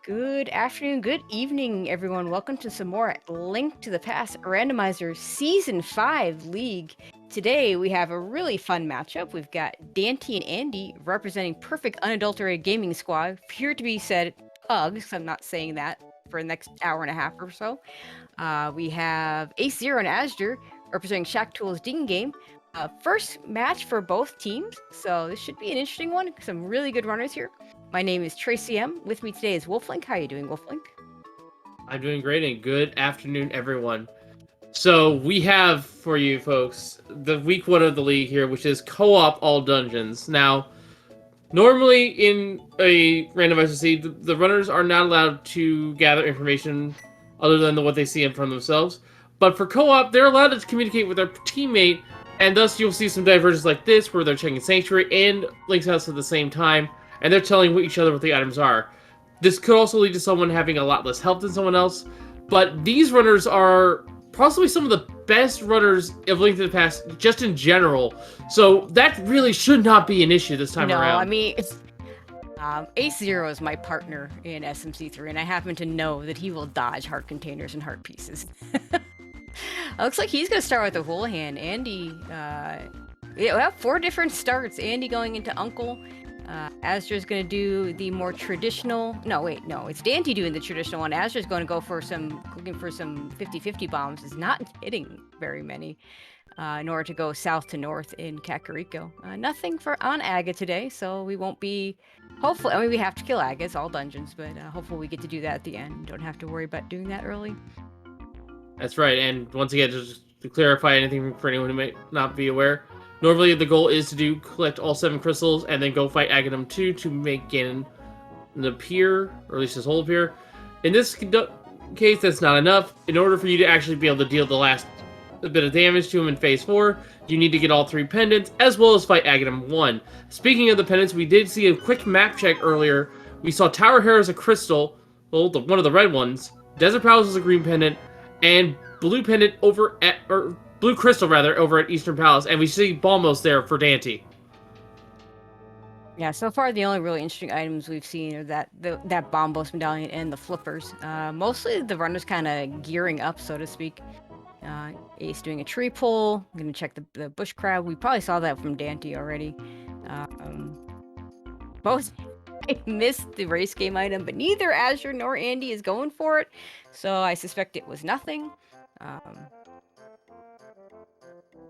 Good afternoon, good evening, everyone. Welcome to some more Link to the Past Randomizer Season 5 League. Today, we have a really fun matchup. We've got Dante and Andy representing Perfect Unadulterated Gaming Squad, here to be said Pugs. I'm not saying that for the next hour and a half or so. We have Ace Zero and Azure representing Shaktool's Ding Game. First match for both teams, so this should be an interesting one. Some really good runners here. My name is Tracy M. With me today is Wolflink. How are you doing, Wolflink? I'm doing great, and good afternoon, everyone. So we have for you folks the week 1 of the league here, which is co-op all dungeons. Now, normally in a randomizer seed, the runners are not allowed to gather information other than what they see in front of themselves. But for co-op, they're allowed to communicate with their teammate, and thus you'll see some diversions like this, where they're checking Sanctuary and Link's House at the same time, and they're telling each other what the items are. This could also lead to someone having a lot less health than someone else, but these runners are possibly some of the best runners of Link to the Past, just in general. So that really should not be an issue this time around. No, I mean, it's Ace Zero is my partner in SMC3, and I happen to know that he will dodge heart containers and heart pieces. Looks like he's gonna start with a Houlihan. Andy, we have 4 different starts. Andy going into Uncle. Azure's gonna do the more traditional. No, wait, no, it's Dante doing the traditional one. Azure's going to go for looking for some 50-50 bombs. Is not hitting very many. In order to go south to north in Kakariko. Nothing on Aga today, so we won't be. Hopefully, I mean, we have to kill Aga. It's all dungeons, but hopefully we get to do that at the end. Don't have to worry about doing that early. That's right, and once again, just to clarify anything for anyone who may not be aware, normally the goal is to collect all 7 crystals and then go fight Aghanim 2 to make Ganon appear, or at least his whole appear. In this case, that's not enough. In order for you to actually be able to deal the last bit of damage to him in Phase 4, you need to get all 3 pendants, as well as fight Aghanim 1. Speaking of the pendants, we did see a quick map check earlier. We saw Tower Hair as a crystal, well, one of the red ones, Desert Palace is a green pendant, and blue pendant or blue crystal rather, over at Eastern Palace, and we see Balmos there for Dante. Yeah, so far the only really interesting items we've seen are that Bombos medallion and the flippers. Mostly the runners kind of gearing up, so to speak. Ace doing a tree pull. I'm gonna check the bush crab. We probably saw that from Dante already. Both I missed the race game item, but neither Azure nor Andy is going for it, so I suspect it was nothing. And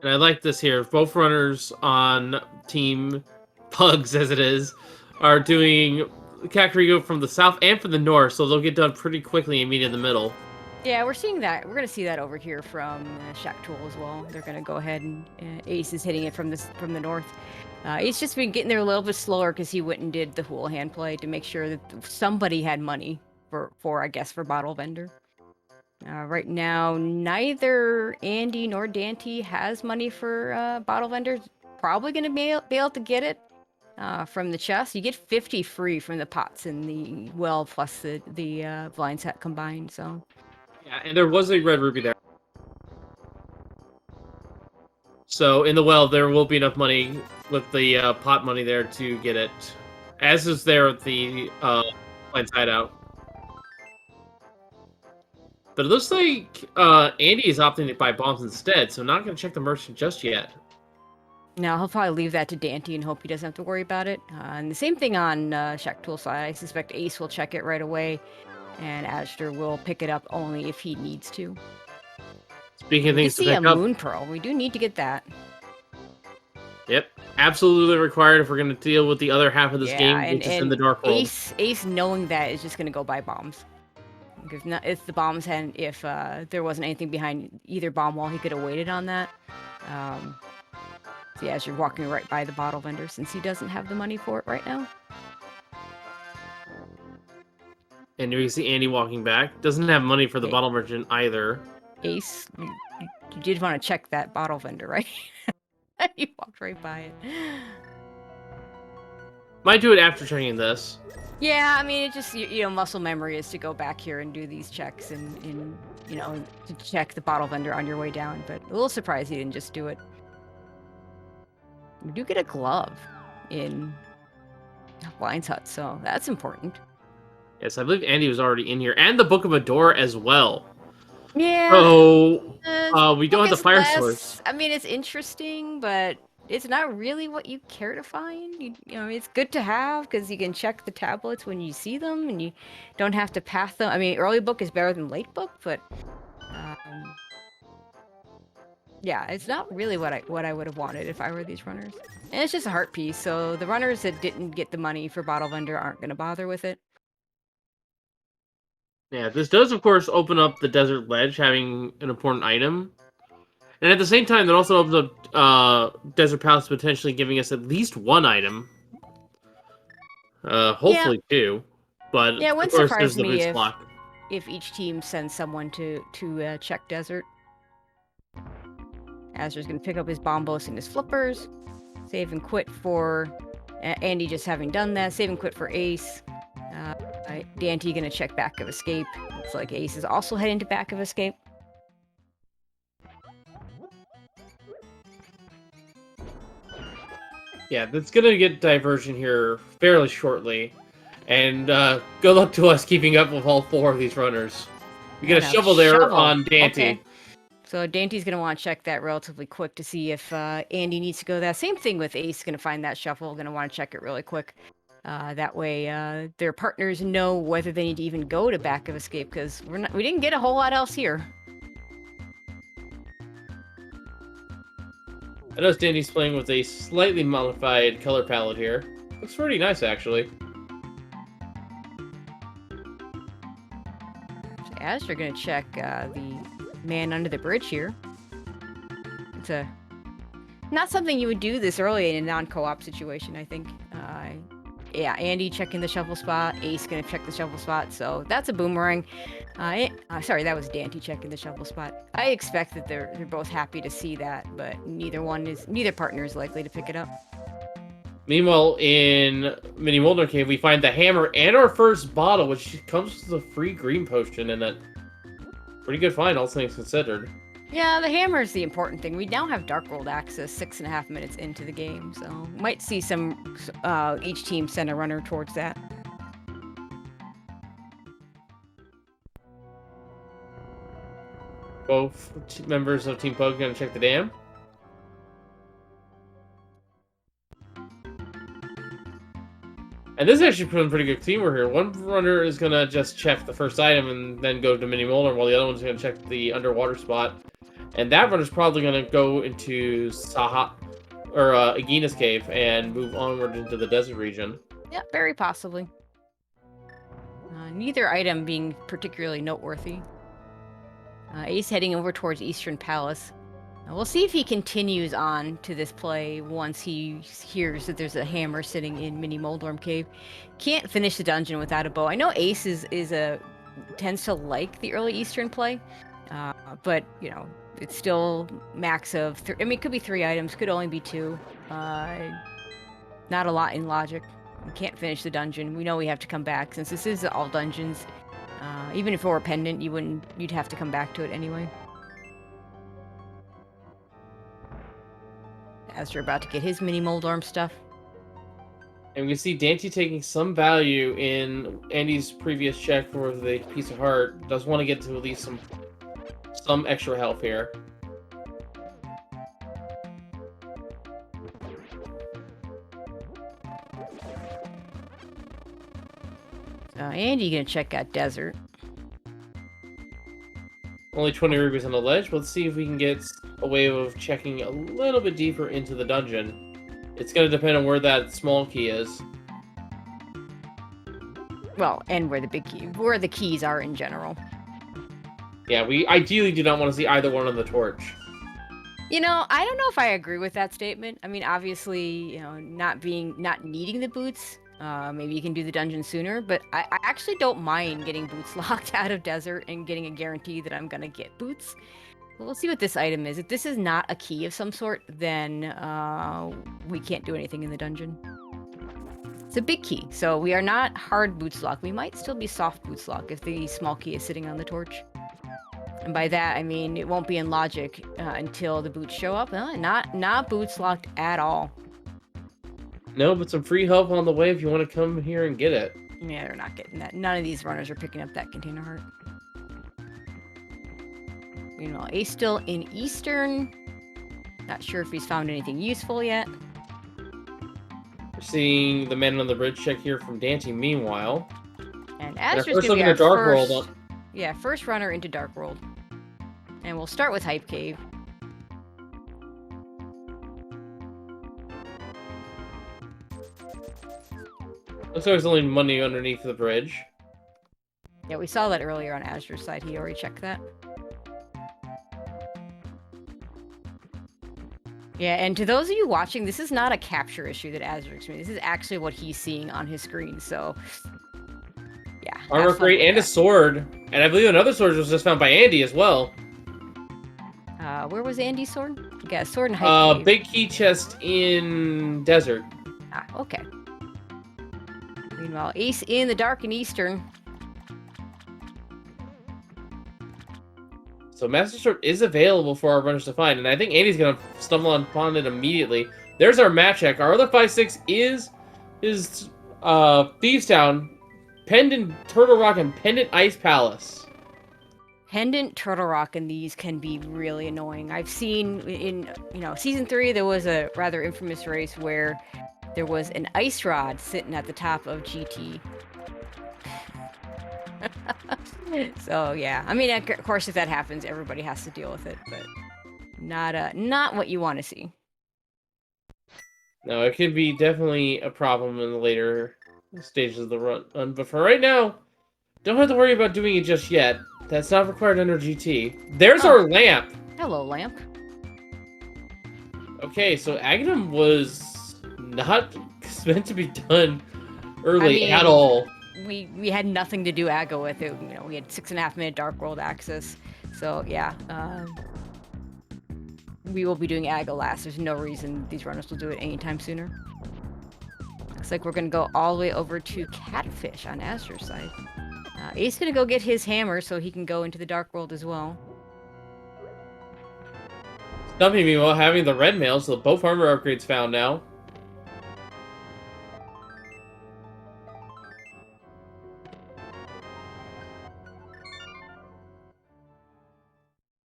I like this here. Both runners on Team Pugs, as it is, are doing Kakariko from the south and from the north, so they'll get done pretty quickly and meet in the middle. Yeah, we're seeing that. We're gonna see that over here from Shaktool as well. They're gonna go ahead and Ace is hitting it from the north. Ace just been getting there a little bit slower because he went and did the Houlihan play to make sure that somebody had money for I guess for Bottle Vendor. Right now, neither Andy nor Dante has money for Bottle Vendor. Probably gonna be able to get it from the chest. You get 50 free from the pots and the well plus the blind set combined. So. Yeah, and there was a red ruby there. So in the well, there will be enough money with the pot money there to get it. As is there with the blind side out. But it looks like Andy is opting to buy bombs instead, so not going to check the merchant just yet. No, he'll probably leave that to Dante and hope he doesn't have to worry about it. And the same thing on Shaktool's side. I suspect Ace will check it right away, and Azure will pick it up only if he needs to. Speaking of things to pick up, Moon Pearl. We do need to get that. Yep, absolutely required if we're going to deal with the other half of this game, which is in the Dark World. Ace knowing that is just going to go buy bombs. If the bombs hadn't, if there wasn't anything behind either bomb wall, he could have waited on that. So yeah, as you're walking right by the Bottle Vendor, since he doesn't have the money for it right now. And you see Andy walking back. Doesn't have money for the bottle merchant either. Ace, you did want to check that Bottle Vendor, right? You walked right by it. Might do it after checking this. Yeah, I mean, it just, muscle memory is to go back here and do these checks and to check the Bottle Vendor on your way down. But a little surprised he didn't just do it. We do get a glove in Blind's Hut, so that's important. Yes, I believe Andy was already in here, and the Book of Adora as well. Yeah. So we don't Book have the is fire less. source. I mean, it's interesting, but it's not really what you care to find. You know, it's good to have because you can check the tablets when you see them, and you don't have to path them. I mean, early book is better than late book, but yeah, it's not really what I would have wanted if I were these runners. And it's just a heart piece, so the runners that didn't get the money for Bottle Vendor aren't going to bother with it. Yeah, this does, of course, open up the Desert Ledge, having an important item. And at the same time, that also opens up Desert Palace potentially giving us at least one item. Yeah, Hopefully two. But, yeah, it of wouldn't course, surprise there's the me boost block. if each team sends someone to check desert. Azur's gonna pick up his bombos and his flippers. Save and quit for Andy just having done that. Save and quit for Ace. Dante gonna check back of escape. Looks like Ace is also heading to back of escape. Yeah, that's gonna get diversion here fairly shortly. And good luck to us keeping up with all four of these runners. We get a shovel there on Dante. Okay. So Dante's going to want to check that relatively quick to see if Andy needs to go that. Same thing with Ace, going to find that shuffle, going to want to check it really quick. That way their partners know whether they need to even go to back of escape, because we didn't get a whole lot else here. I noticed Danny's playing with a slightly modified color palette here. Looks pretty nice, actually. So as you're going to check the man under the bridge here. It's not something you would do this early in a non-co-op situation, I think. Yeah, Andy checking the shuffle spot. Ace gonna check the shuffle spot. So that's a boomerang. Sorry, that was Dante checking the shuffle spot. I expect that they're both happy to see that, but neither partner is likely to pick it up. Meanwhile, in Mini Molder Cave, we find the hammer and our first bottle, which comes with a free green potion in it. Pretty good find, all things considered. Yeah, the hammer is the important thing. We now have Dark World access 6.5 minutes into the game, so might see some each team send a runner towards that. Both members of Team Pug gonna check the dam. And this is actually putting pretty good teamwork here. One runner is gonna just check the first item and then go to Mini Molder, while the other one's gonna check the underwater spot. And that runner's probably going to go into Agina's cave and move onward into the desert region. Yeah, very possibly. Neither item being particularly noteworthy. Ace heading over towards Eastern Palace. We'll see if he continues on to this play once he hears that there's a hammer sitting in Mini Moldorm Cave. Can't finish the dungeon without a bow. I know Ace tends to like the early Eastern play, but, you know, it's still max of... I mean, it could be 3 items, could only be 2. Not a lot in logic. We can't finish the dungeon. We know we have to come back. Since this is all dungeons, even if it were pendant, you'd have to come back to it anyway. As you're about to get his Mini Moldorm stuff. And we can see Dante taking some value in Andy's previous check for the piece of heart. Does want to get to at least some extra health here. Andy gonna check out desert. Only 20 rubies on the ledge. Let's see if we can get a way of checking a little bit deeper into the dungeon. It's going to depend on where that small key is. Well, and where the keys are in general. Yeah, we ideally do not want to see either one on the torch. You know, I don't know if I agree with that statement. I mean, obviously, you know, not needing the boots, maybe you can do the dungeon sooner, but I actually don't mind getting boots locked out of desert and getting a guarantee that I'm gonna get boots. Well, we'll see what this item is. If this is not a key of some sort, then we can't do anything in the dungeon. It's a big key, so we are not hard boots lock. We might still be soft boots lock if the small key is sitting on the torch. And by that, I mean it won't be in logic until the boots show up. Not boots locked at all. No, but some free help on the way if you want to come here and get it. Yeah, they're not getting that. None of these runners are picking up that container heart. Meanwhile, Ace still in Eastern. Not sure if he's found anything useful yet. We're seeing the man on the bridge check here from Dante. Meanwhile, And our Astra's first gonna look be at our the Dark first, World. yeah, first runner into Dark World. And we'll start with Hype Cave. Looks like there's only money underneath the bridge. Yeah, we saw that earlier on Astra's side. He already checked that. Yeah, and to those of you watching, this is not a capture issue that Azur's doing. This is actually what he's seeing on his screen, so... Yeah. Armor upgrade and a sword. And I believe another sword was just found by Andy as well. Where was Andy's sword? Yeah, sword and Hype Cave. Big key chest in Desert. Ah, okay. Meanwhile, Ace in the Dark and Eastern. So Master Sword is available for our runners to find, and I think Andy's gonna stumble upon it immediately. There's our map check. Our other 5-6 is Thieves Town, Pendant Turtle Rock, and Pendant Ice Palace. Pendant, Turtle Rock, and these can be really annoying. I've seen in, Season 3, there was a rather infamous race where there was an ice rod sitting at the top of GT. So, yeah. I mean, of course, if that happens, everybody has to deal with it, but not what you want to see. No, it could be definitely a problem in the later stages of the run, but for right now, don't have to worry about doing it just yet. That's not required under GT. There's our lamp! Hello, Lamp. Okay, so Aghanim was not meant to be done early at all. We had nothing to do Aggo with it. We had 6.5 minute Dark World access. So, yeah. We will be doing Aggo last. There's no reason these runners will do it anytime sooner. Looks like we're going to go all the way over to Catfish on Astra's side. Ace going to go get his hammer so he can go into the Dark World as well. Stumping me while having the red mail, so both armor upgrades found now.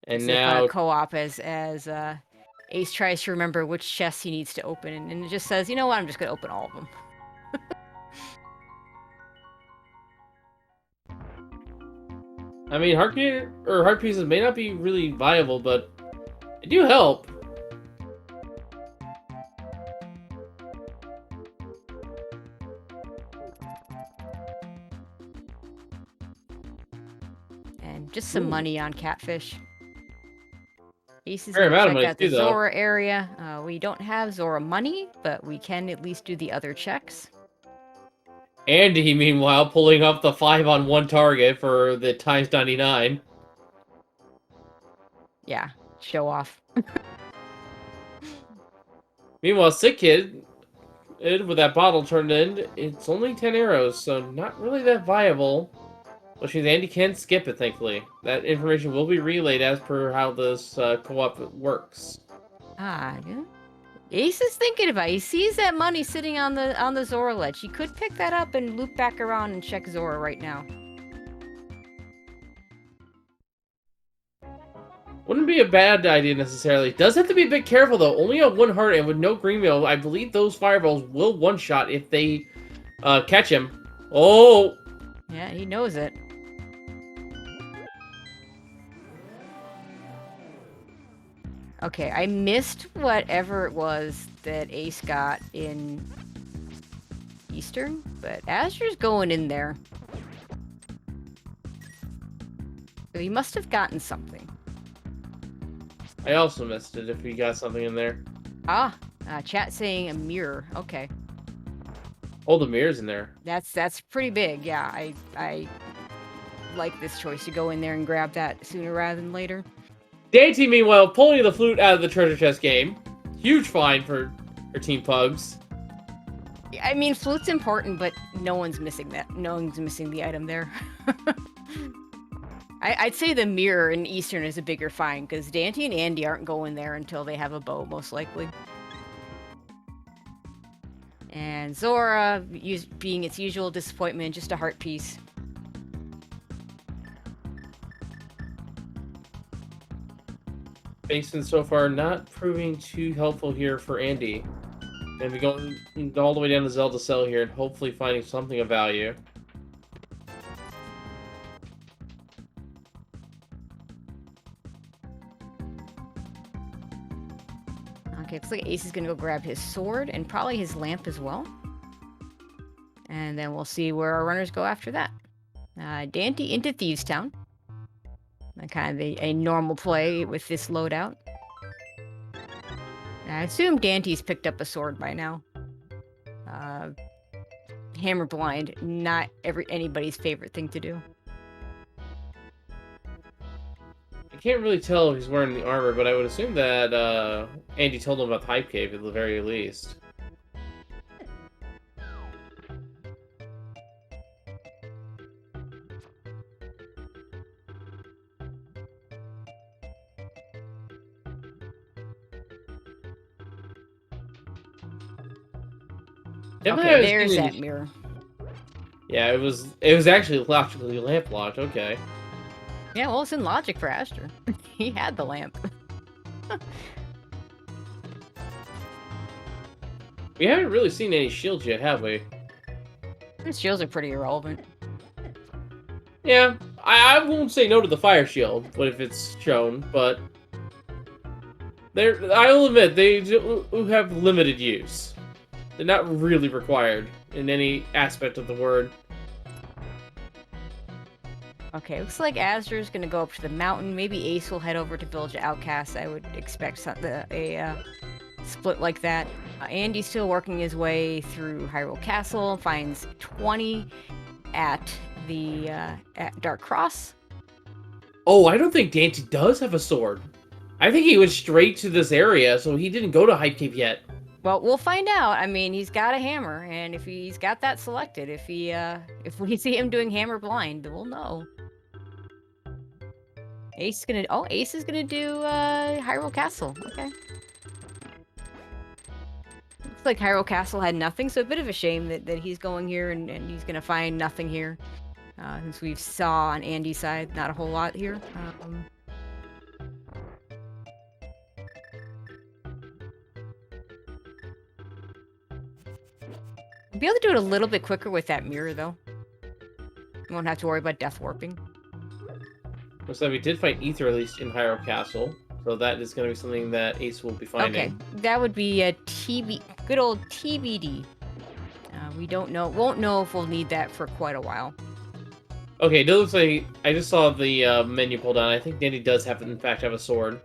And now co-op as Ace tries to remember which chest he needs to open, and it just says, you know what, I'm just going to open all of them. I mean, heart pieces may not be really viable, but they do help. And just some money on Catfish. Ace is Fair going amount to of check money out the too, though. Zora area. We don't have Zora money, but we can at least do the other checks. Andy, meanwhile, pulling up the 5-on-1 target for the times 99. Yeah, show off. Meanwhile, Sick Kid, with that bottle turned in, it's only 10 arrows, so not really that viable. Which means Andy can skip it, thankfully. That information will be relayed as per how this co-op works. Ah, yeah. Ace is thinking about it. He sees that money sitting on the Zora ledge. He could pick that up and loop back around and check Zora right now. Wouldn't be a bad idea necessarily. Does have to be a bit careful though. Only on 1 heart and with no green mail, I believe those fireballs will one-shot if they catch him. Oh! Yeah, he knows it. Okay, I missed whatever it was that Ace got in Eastern, but Azur's going in there. So he must have gotten something. I also missed it if he got something in there. Chat saying a mirror. Okay. Oh, the mirror's in there. That's pretty big. Yeah, I like this choice to go in there and grab that sooner rather than later. Dante, meanwhile, pulling the flute out of the treasure chest game. Huge find for Team Pugs. I mean, flute's important, but no one's missing that. No one's missing the item there. I'd say the mirror in Eastern is a bigger find, because Dante and Andy aren't going there until they have a bow, most likely. And Zora, being its usual disappointment, just a heart piece. Basin so far not proving too helpful here for Andy. And we going all the way down to Zelda Cell here and hopefully finding something of value. Okay, looks like Ace is gonna go grab his sword and probably his lamp as well. And then we'll see where our runners go after that. Dante into Thieves Town. Kind of a normal play with this loadout. I assume Dante's picked up a sword by now. Hammer blind, not anybody's favorite thing to do. I can't really tell if he's wearing the armor, but I would assume that Andy told him about the Hype Cave at the very least. Okay, there's that mirror. Yeah, it was actually logically lamp locked. Okay. Yeah, well, it's in logic for Aster. He had the lamp. We haven't really seen any shields yet, have we? These shields are pretty irrelevant. Yeah, I won't say no to the fire shield, but if it's shown, but I'll admit they do have limited use. They're not really required in any aspect of the word. Okay, looks like Aster's gonna go up to the mountain. Maybe Ace will head over to Village of Outcasts. I would expect a split like that. Andy's still working his way through Hyrule Castle. Finds 20 at the at Dark Cross. Oh, I don't think Dante does have a sword. I think he went straight to this area, so he didn't go to Hype Cave yet. Well, we'll find out. I mean, he's got a hammer, and if he's got that selected, if we see him doing hammer blind, we'll know. Ace is gonna do Hyrule Castle. Okay. Looks like Hyrule Castle had nothing, so a bit of a shame that he's going here and he's gonna find nothing here. Since we saw on Andy's side, not a whole lot here. We'll be able to do it a little bit quicker with that mirror, though. We won't have to worry about death warping. Looks like we did find Ether, at least in Hyrule Castle, so that is going to be something that Ace will be finding. Okay, that would be a good old TBD. We don't know, won't know if we'll need that for quite a while. Okay, it looks like I just saw the menu pull down. I think Danny does in fact have a sword.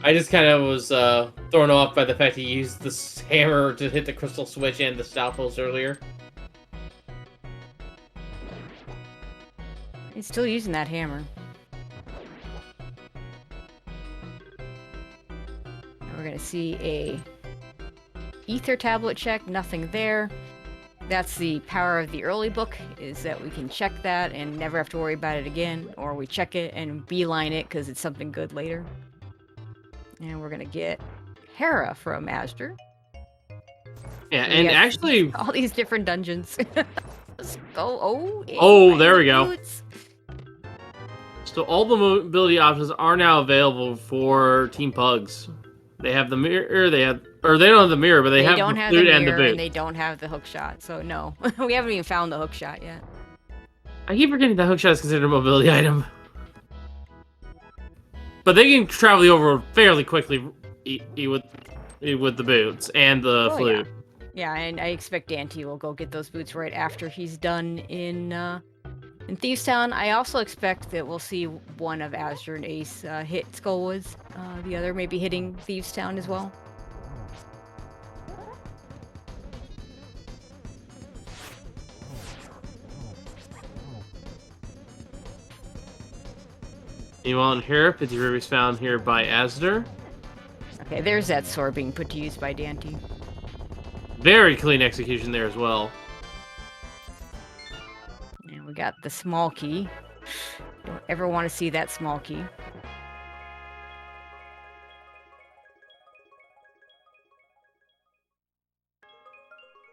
I just kind of was thrown off by the fact he used this hammer to hit the crystal switch and the stop post earlier. He's still using that hammer. And we're gonna see a ether tablet check, nothing there. That's the power of the early book, is that we can check that and never have to worry about it again, or we check it and beeline it because it's something good later. And we're gonna get Hera from Aster. Yeah, and actually all these different dungeons. Let's go. Oh, there we go. So all the mobility options are now available for Team Pugs. They have the mirror, they don't have the mirror, but they have the flute and the boot. And they don't have the hook shot, so no. We haven't even found the hook shot yet. I keep forgetting the hook shot is considered a mobility item. But they can travel over fairly quickly with the boots and the flute. Yeah, and I expect Dante will go get those boots right after he's done in Thieves Town. I also expect that we'll see one of Aster and Ace hit Skullwoods. The other maybe hitting Thieves Town as well. Meanwhile, in here, 50 rubies found here by Aster. Okay, there's that sword being put to use by Dante. Very clean execution there as well. And we got the small key. Don't ever want to see that small key.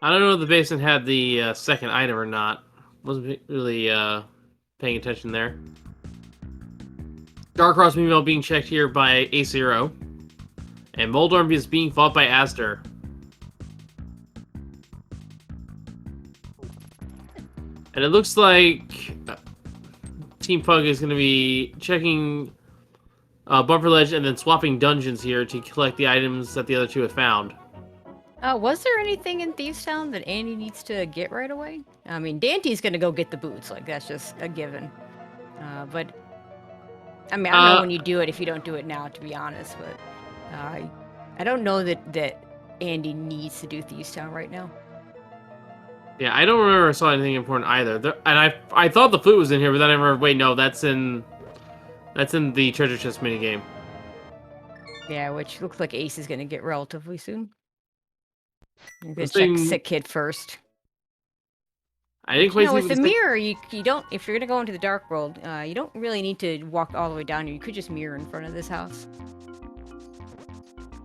I don't know if the basement had the second item or not. Wasn't really paying attention there. Darkross meanwhile being checked here by A0. And Moldorm is being fought by Astor. And it looks like Team Pug is going to be checking Bumper Ledge and then swapping dungeons here to collect the items that the other two have found. Was there anything in Thieves Town that Andy needs to get right away? I mean, Dante's gonna go get the boots, like that's just a given. But I mean, I don't know when you do it if you don't do it now, to be honest. But I don't know that Andy needs to do Thieves Town right now. Yeah, I don't remember I saw anything important either. And I thought the flute was in here, but then I remember, wait, no, that's in the treasure chest minigame. Yeah, which looks like Ace is gonna get relatively soon. I'm gonna check Sick Kid first. I didn't quite see with the mirror, you don't. If you're gonna go into the dark world, you don't really need to walk all the way down here. You could just mirror in front of this house.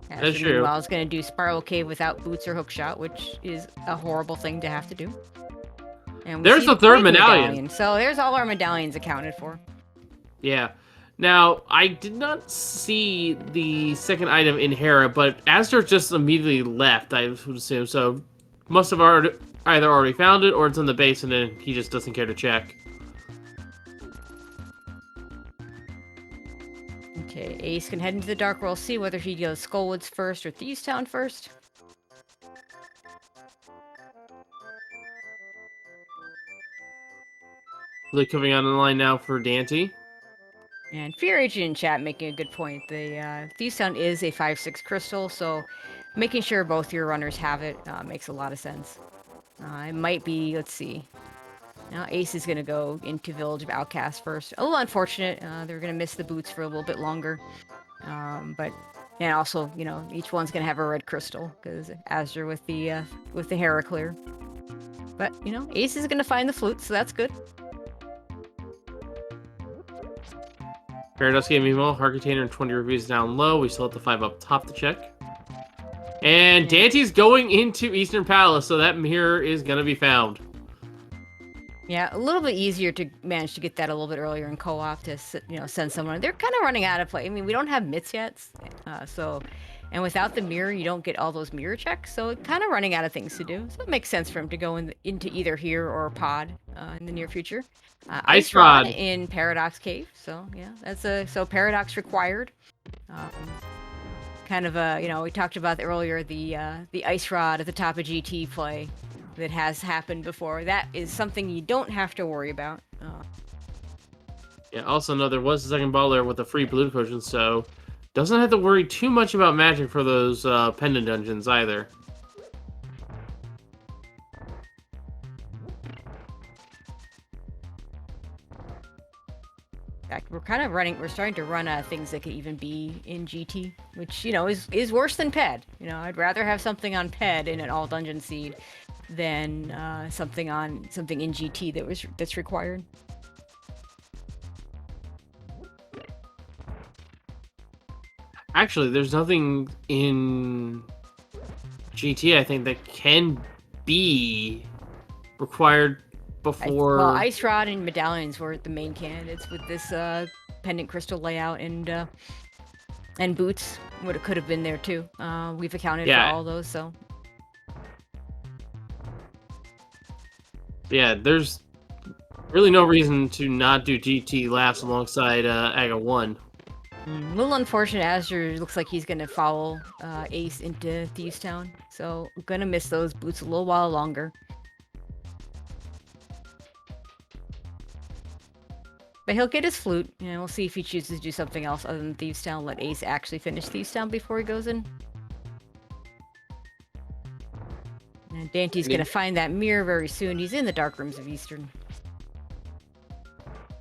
That's true. I was gonna do Spiral Cave without boots or hookshot, which is a horrible thing to have to do. And there's the third medallion. So there's all our medallions accounted for. Yeah. Now, I did not see the second item in Hera, but Astor just immediately left, I would assume. So, must have either already found it or it's in the basement and he just doesn't care to check. Okay, Ace can head into the Dark World, see whether he goes Skullwoods first or Thieves Town first. Really coming on the line now for Dante. And Fear Agent in chat making a good point. The Thieves Town is a 5/6 crystal, so making sure both your runners have it makes a lot of sense. It might be, let's see. Now Ace is going to go into Village of Outcasts first. A little unfortunate. They're going to miss the boots for a little bit longer. But and also, you know, each one's going to have a red crystal because Azure with the Hera clear. But, you know, Ace is going to find the flute, so that's good. Paradox Gaming Mall, Heart Container and 20 reviews down low. We still have the 5 up top to check. And Dante's going into Eastern Palace, so that mirror is going to be found. Yeah, a little bit easier to manage to get that a little bit earlier in co-op to, you know, send someone. They're kind of running out of play. I mean, we don't have myths yet, and without the mirror, you don't get all those mirror checks, so it's kind of running out of things to do. So it makes sense for him to go into either here or Pod in the near future. Ice Rod in Paradox Cave, so yeah, so Paradox required. Kind of a, you know, we talked about earlier the Ice Rod at the top of GT play that has happened before. That is something you don't have to worry about. Yeah, also know there was a second ball there with a free blue potion, so doesn't have to worry too much about magic for those pendant dungeons either. In fact, we're starting to run things that could even be in GT, which, you know, is worse than PED. You know, I'd rather have something on PED in an all dungeon seed than something in GT that's required. Actually, there's nothing in GT, I think, that can be required before. Well, Ice Rod and Medallions were the main candidates with this pendant crystal layout, and boots could have been there too. We've accounted for all those, so. Yeah, there's really no reason to not do GT last alongside AGA 1. A little unfortunate. Azure looks like he's going to follow Ace into Thieves Town, so I'm going to miss those boots a little while longer. But he'll get his flute, and we'll see if he chooses to do something else other than Thieves Town. Let Ace actually finish Thieves Town before he goes in. And Dante's going to find that mirror very soon. He's in the dark rooms of Eastern.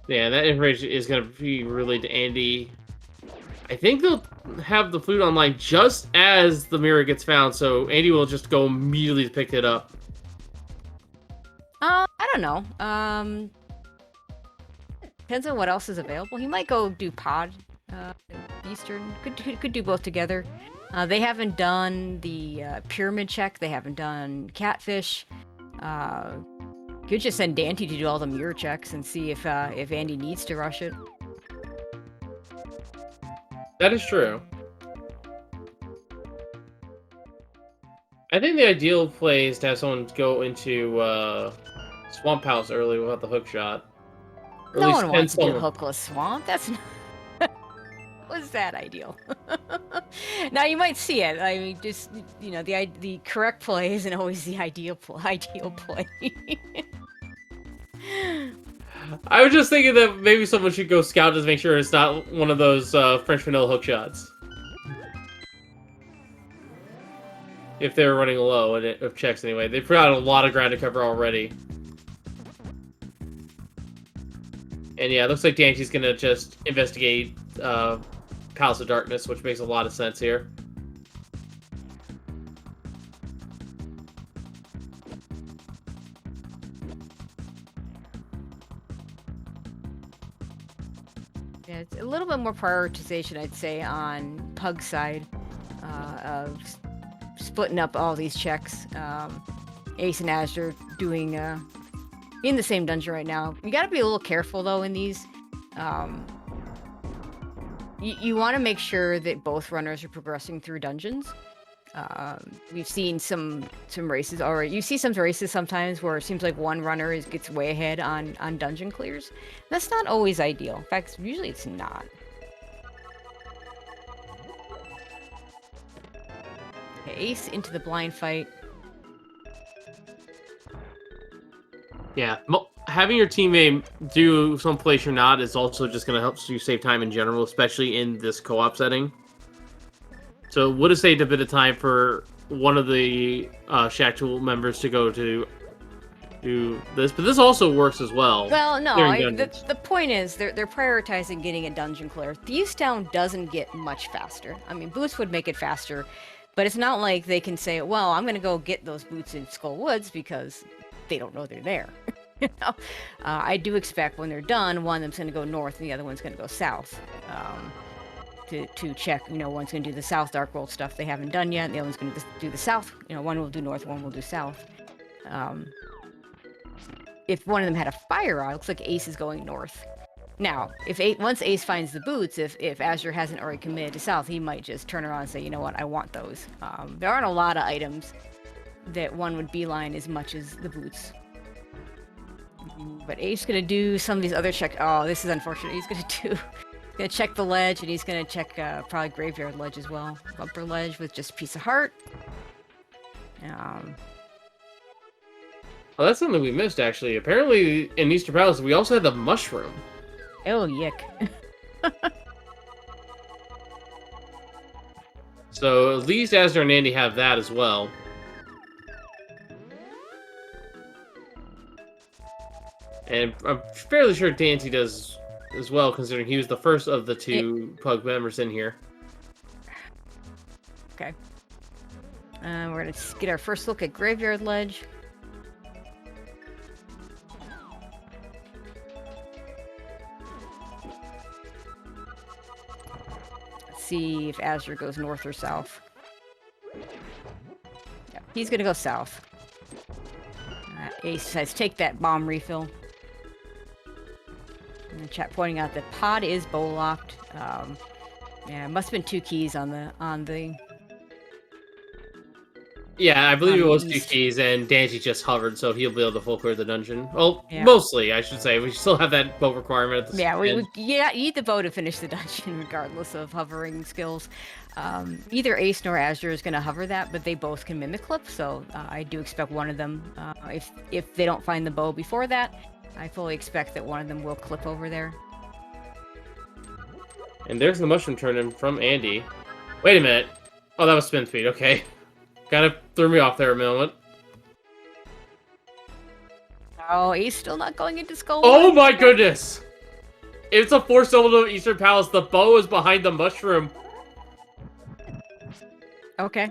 Yeah, that information is going to be relayed to Andy. I think they'll have the flute online just as the mirror gets found, so Andy will just go immediately to pick it up. I don't know. Depends on what else is available. He might go do Pod, Eastern. Could do both together. They haven't done the pyramid check. They haven't done catfish. Could just send Dante to do all the mirror checks and see if Andy needs to rush it. That is true. I think the ideal play is to have someone go into Swamp House early without the hook shot. Or No at least one send wants to do someone. hookless swamp. That's not... Was that ideal? Now you might see it. I mean, just the correct play isn't always the ideal play. I was just thinking that maybe someone should go scout just to make sure it's not one of those French vanilla hook shots. If they're running low of checks anyway. They've got a lot of ground to cover already. And yeah, it looks like Dante's gonna just investigate Palace of Darkness, which makes a lot of sense here. Yeah, it's a little bit more prioritization, I'd say, on Pug's side of splitting up all these checks. Ace and Azure doing in the same dungeon right now. You got to be a little careful though in these. You want to make sure that both runners are progressing through dungeons. We've seen some races already. You see some races sometimes where it seems like one runner gets way ahead on dungeon clears. That's not always ideal. In fact, usually it's not. Okay, Ace into the blind fight. Yeah, having your teammate do someplace you're not is also just going to help you save time in general, especially in this co-op setting. So it would have saved a bit of time for one of the Shaktool members to go to do this, but this also works as well. Well, no, the point is they're prioritizing getting a dungeon clear. Thieves Town doesn't get much faster. I mean, boots would make it faster, but it's not like they can say, well, I'm going to go get those boots in Skull Woods because they don't know they're there. I do expect when they're done, one of them's going to go north and the other one's going to go south. To check, one's going to do the South Dark World stuff they haven't done yet, and the other one's going to do the South. One will do North, one will do South. If one of them had a fire eye, it looks like Ace is going North. Now, once Ace finds the boots, if Azure hasn't already committed to South, he might just turn around and say, you know what, I want those. There aren't a lot of items that one would beeline as much as the boots. But Ace is going to do some of these other checks. Oh, this is unfortunate. He's going to check the ledge, and he's going to check probably Graveyard Ledge as well. Bumper Ledge with just a piece of heart. Oh, that's something we missed, actually. Apparently, in Easter Palace, we also had the mushroom. Oh, yick. So, at least Azure and Andy have that as well. And I'm fairly sure Dante does as well, considering he was the first of the two Pug members in here. Okay. We're going to get our first look at Graveyard Ledge. Let's see if Azure goes north or south. Yeah, he's going to go south. Ace says, take that bomb refill. And the chat pointing out that pod is bow locked. Yeah, it must have been 2 keys on the. Yeah, I believe it was 2 keys, and Dante just hovered, so he'll be able to full clear the dungeon. Well, yeah. Mostly, I should say. We still have that bow requirement. At the end. You need the bow to finish the dungeon, regardless of hovering skills. Neither Ace nor Azure is going to hover that, but they both can mimic clip, so I do expect one of them, if they don't find the bow before that, I fully expect that one of them will clip over there. And there's the mushroom turn-in from Andy. Wait a minute. Oh, that was spin speed. Okay. Kind of threw me off there a moment. Oh, Ace still not going into Skull. Oh my goodness! It's a 4-syllable Eastern Palace. The bow is behind the mushroom. Okay.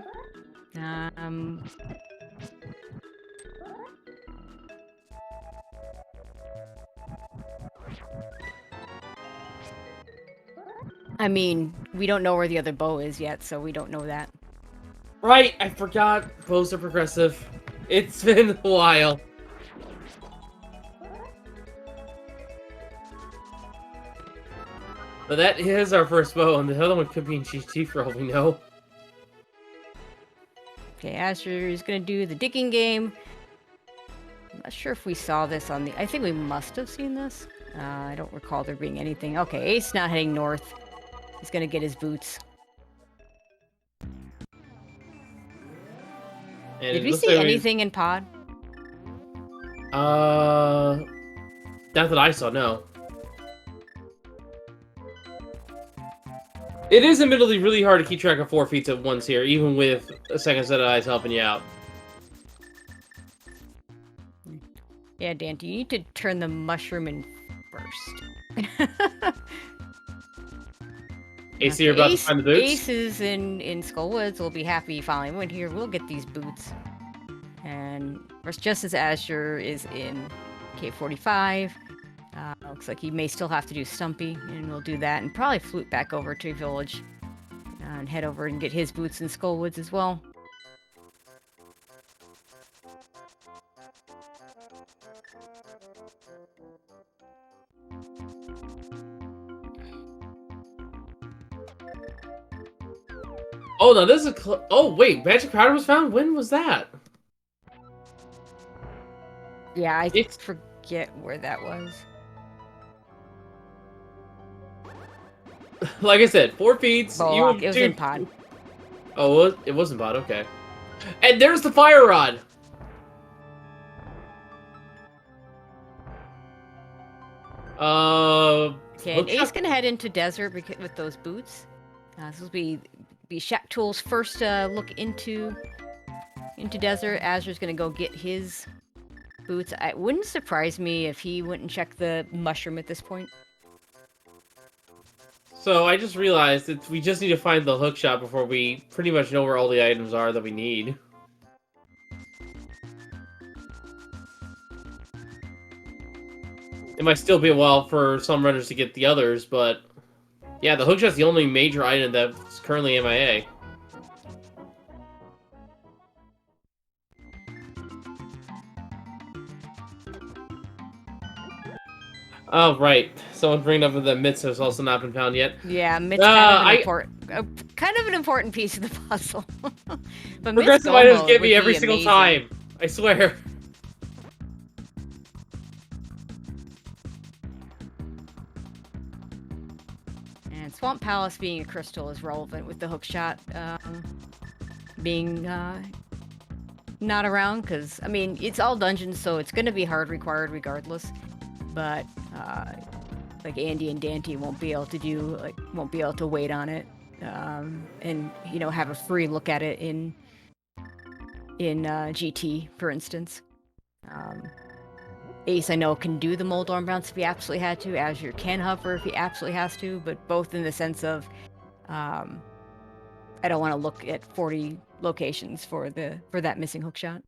I mean, we don't know where the other bow is yet, so we don't know that. Right, I forgot. Bows are progressive. It's been a while. But that is our first bow, and the other one could be in GT for all we know. Okay, Azure is gonna do the digging game. I'm not sure if we saw this on the... I think we must have seen this. I don't recall there being anything. Okay, Ace now heading north. He's gonna get his boots. And Did we see anything in pod? Not that I saw, no. It is admittedly really hard to keep track of 4 feet at once here, even with a second set of eyes helping you out. Yeah, Dante, you need to turn the mushroom in first. AC, you're about to find the boots? Aces in Skullwoods will be happy finally went here. We'll get these boots. And just as Azure is in K45, looks like he may still have to do Stumpy, and we'll do that, and probably flute back over to Village and head over and get his boots in Skullwoods as well. Oh, no, this is oh, wait, Magic Powder was found? When was that? Yeah, I forget where that was. Like I said, 4 feet. It was in pod. Oh, it wasn't pod, okay. And there's the fire rod! Okay, and Ace gonna head into Desert with those boots. This will be Shaktool's first look into Desert. Azure's gonna go get his boots. It wouldn't surprise me if he went and checked the mushroom at this point. So I just realized that we just need to find the hook shot before we pretty much know where all the items are that we need. It might still be a while for some runners to get the others, but yeah, the hook shot's the only major item that's currently MIA. Oh, right. Someone's bringing up that Mitz has also not been found yet. Yeah, Mitz kind of an important piece of the puzzle. But progressive items get me every single time. I swear. And Swamp Palace being a crystal is relevant with the hook shot being not around, because I mean it's all dungeons, so it's going to be hard required regardless. But like Andy and Dante won't be able to wait on it, and you know, have a free look at it in GT, for instance. Ace, I know, can do the mold arm bounce if he absolutely had to. Azure can hover if he absolutely has to, but both in the sense of I don't want to look at 40 locations for that missing hook shot.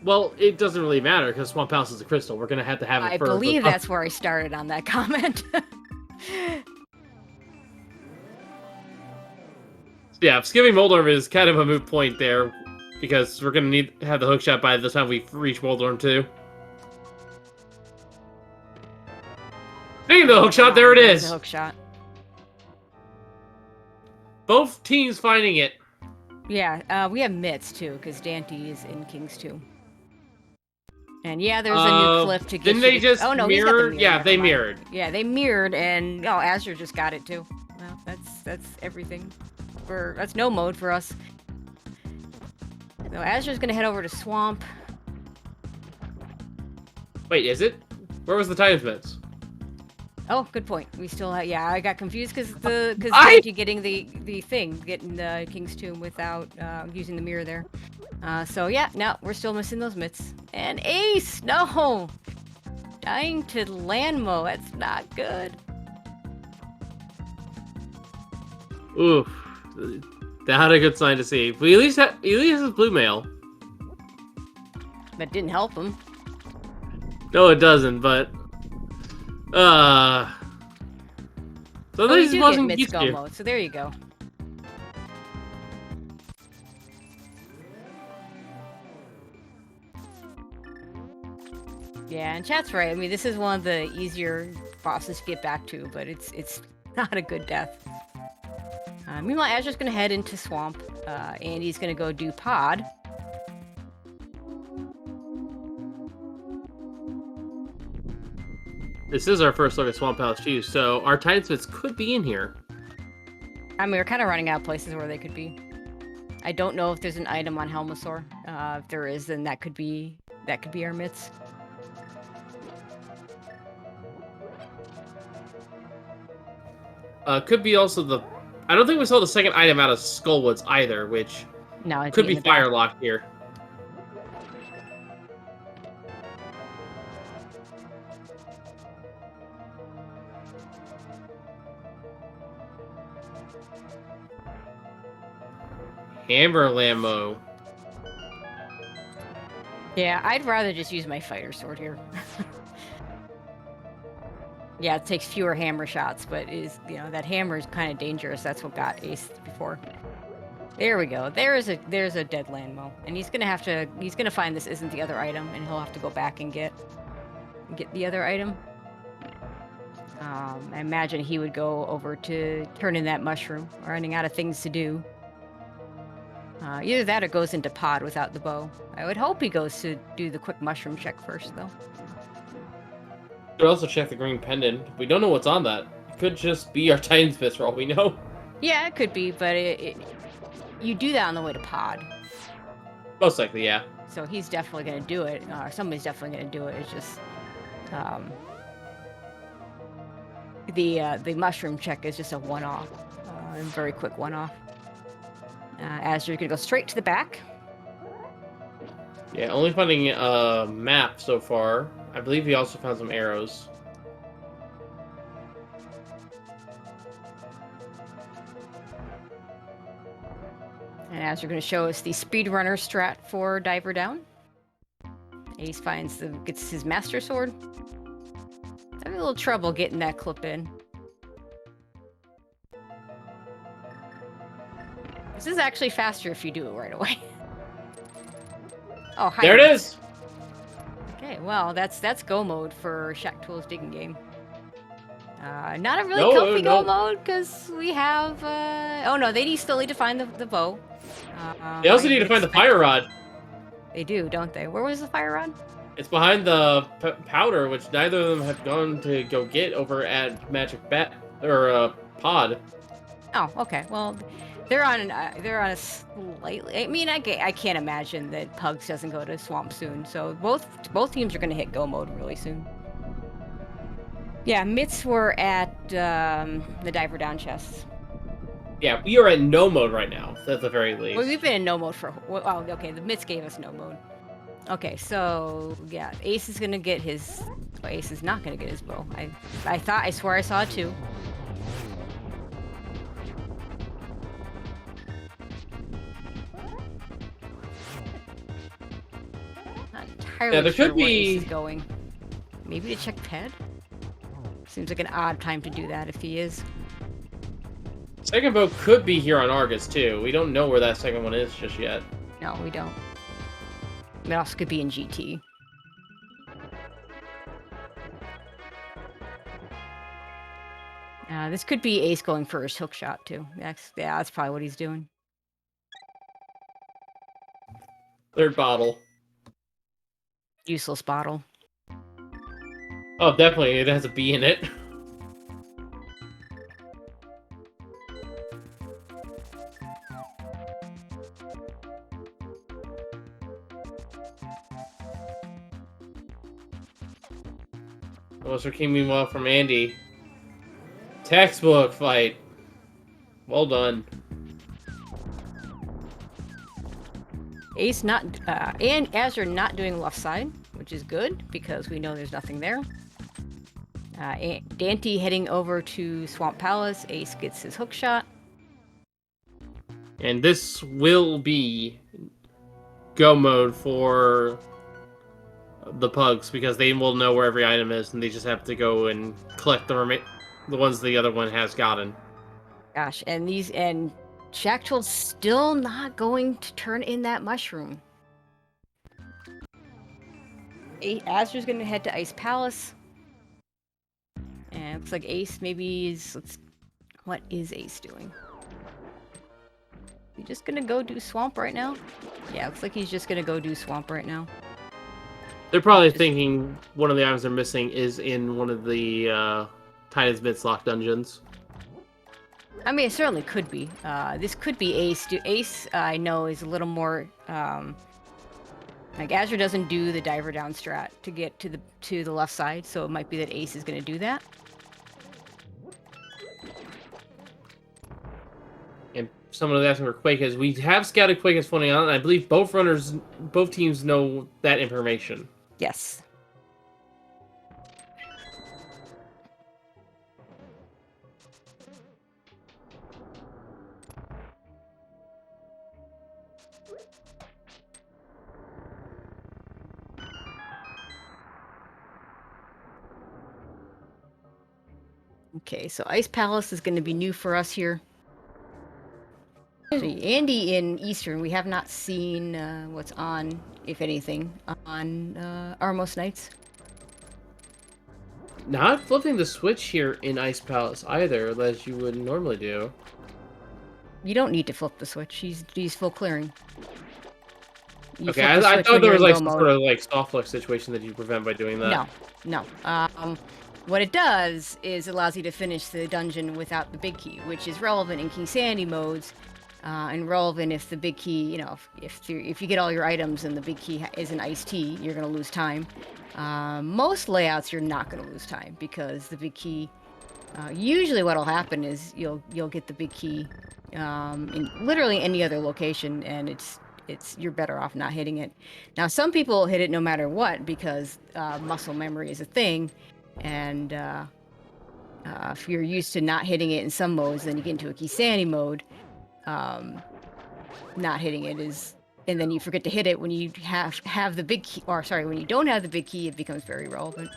Well, it doesn't really matter because Swamp Palace is a crystal. We're gonna have to have it. I believe that's where I started on that comment. Yeah, skipping Moldorm is kind of a moot point there because we're gonna need to have the hook shot by the time we reach Moldorm 2. Speaking of the hook shot, there it is. The hook shot. Both teams finding it. Yeah, we have Mitz too because Dante is in Kings 2. And yeah, there's a new cliff to get. Didn't they just oh no, mirror? He's got the mirror. Yeah, they mirrored. Yeah, they mirrored, and Azure just got it too. Well, that's everything. That's no mode for us. So Azure's gonna head over to Swamp. Wait, is it? Where was the time Mitz? Oh, good point. We still have, yeah, I got confused because Dante getting the King's Tomb without using the mirror there. So yeah, no, we're still missing those mitts. And Ace, no! Dying to Landmo, that's not good. Oof. Not a good sign to see. But at least has blue mail. That didn't help him. No, it doesn't, but So Oh, you this do get wasn't Mit's used go to. mode, so there you go. Yeah, and chat's right. I mean, this is one of the easier bosses to get back to, but it's not a good death. Meanwhile, Azure's gonna head into Swamp, and he's gonna go do Pod. This is our first look at Swamp Palace too, so our Titans could be in here. I mean, we're kind of running out of places where they could be. I don't know if there's an item on Helmosaur. If there is, then that could be our Mitts. Could be also the. I don't think we saw the second item out of Skullwoods either, which No, it'd could in be the back. Firelock here. Hammer Lammo. Yeah, I'd rather just use my fighter sword here. Yeah, it takes fewer hammer shots, but that hammer is kind of dangerous. That's what got Ace before. There we go. There's a dead landmo, and he's gonna find this isn't the other item, and he'll have to go back and get the other item. I imagine he would go over to turn in that mushroom, running out of things to do. Either that or goes into Pod without the bow. I would hope he goes to do the quick mushroom check first, though. Could also check the green pendant. We don't know what's on that. It could just be our Titan's Fist for all we know. Yeah, it could be, but you do that on the way to Pod. Most likely, yeah. So he's definitely going to do it, or somebody's definitely going to do it. It's just the mushroom check is just a one-off, a very quick one-off. Azure's going to go straight to the back. Yeah, only finding a map so far. I believe he also found some arrows. And as you're going to show us the speedrunner strat for Diver Down. Ace gets his Master Sword. Having a little trouble getting that clip in. This is actually faster if you do it right away. Oh, hi. There it is! Okay, well, that's go mode for Shaktool's digging game. Not a really comfy go mode, because we have... Oh, no, they still need to find the bow. They also need to find the fire rod. They do, don't they? Where was the fire rod? It's behind the powder, which neither of them have gone to go get over at Magic Pod. Oh, okay. Well, they're on a slightly. I mean, I can't imagine that Pugs doesn't go to Swamp soon. So both teams are going to hit go mode really soon. Yeah, Mitts were at the Diver Down chests. Yeah, we are in no mode right now, at the very least. Well, we've been in no mode for... Oh, okay, the Mitts gave us no mode. Okay, so, yeah, Ace is gonna get his... Well, Ace is not gonna get his bow. I swear I saw it too. Not entirely sure where Ace is going. Maybe to check Ped? Seems like an odd time to do that if he is. Second boat could be here on Argus, too. We don't know where that second one is just yet. No, we don't. It also could be in GT. This could be Ace going for his hook shot, too. That's probably what he's doing. Third bottle. Useless bottle. Oh, definitely. It has a B in it. Monster King, meanwhile, from Andy. Textbook fight. Well done. Ace and Azure not doing left side, which is good because we know there's nothing there. Dante heading over to Swamp Palace. Ace gets his hook shot. And this will be go mode for the Pugs because they will know where every item is and they just have to go and collect the the ones the other one has gotten. Gosh, and Shaktool's still not going to turn in that mushroom. Azur's gonna head to Ice Palace. And it looks like Ace maybe is. What is Ace doing? He just gonna go do Swamp right now? Yeah, looks like he's just gonna go do Swamp right now. They're probably thinking one of the items they're missing is in one of the Titan's Midslock dungeons. I mean, it certainly could be. This could be Ace. Ace, I know, is a little more. Like Azure doesn't do the diver down strat to get to the left side, so it might be that Ace is gonna do that. And someone was asking where Quake is. We have scouted Quake as floating out, and I believe both teams know that information. Yes. Okay, so Ice Palace is going to be new for us here. So Andy in Eastern, we have not seen what's on, if anything, on Armos Nights. Not flipping the switch here in Ice Palace either, as you would normally do. You don't need to flip the switch. He's full clearing. Okay, I thought there was like some sort of like soft flex situation that you prevent by doing that. No. What it does is allows you to finish the dungeon without the big key, which is relevant in King Sandy modes, and relevant if the big key, you know, if you get all your items and the big key is an iced tea, you're gonna lose time. Most layouts you're not gonna lose time because the big key. Usually, what'll happen is you'll get the big key in literally any other location, and you're better off not hitting it. Now, some people hit it no matter what because muscle memory is a thing. And if you're used to not hitting it in some modes, then you get into a Kisani mode. Not hitting it is, and then you forget to hit it when you have the big key, or sorry, when you don't have the big key, it becomes very relevant.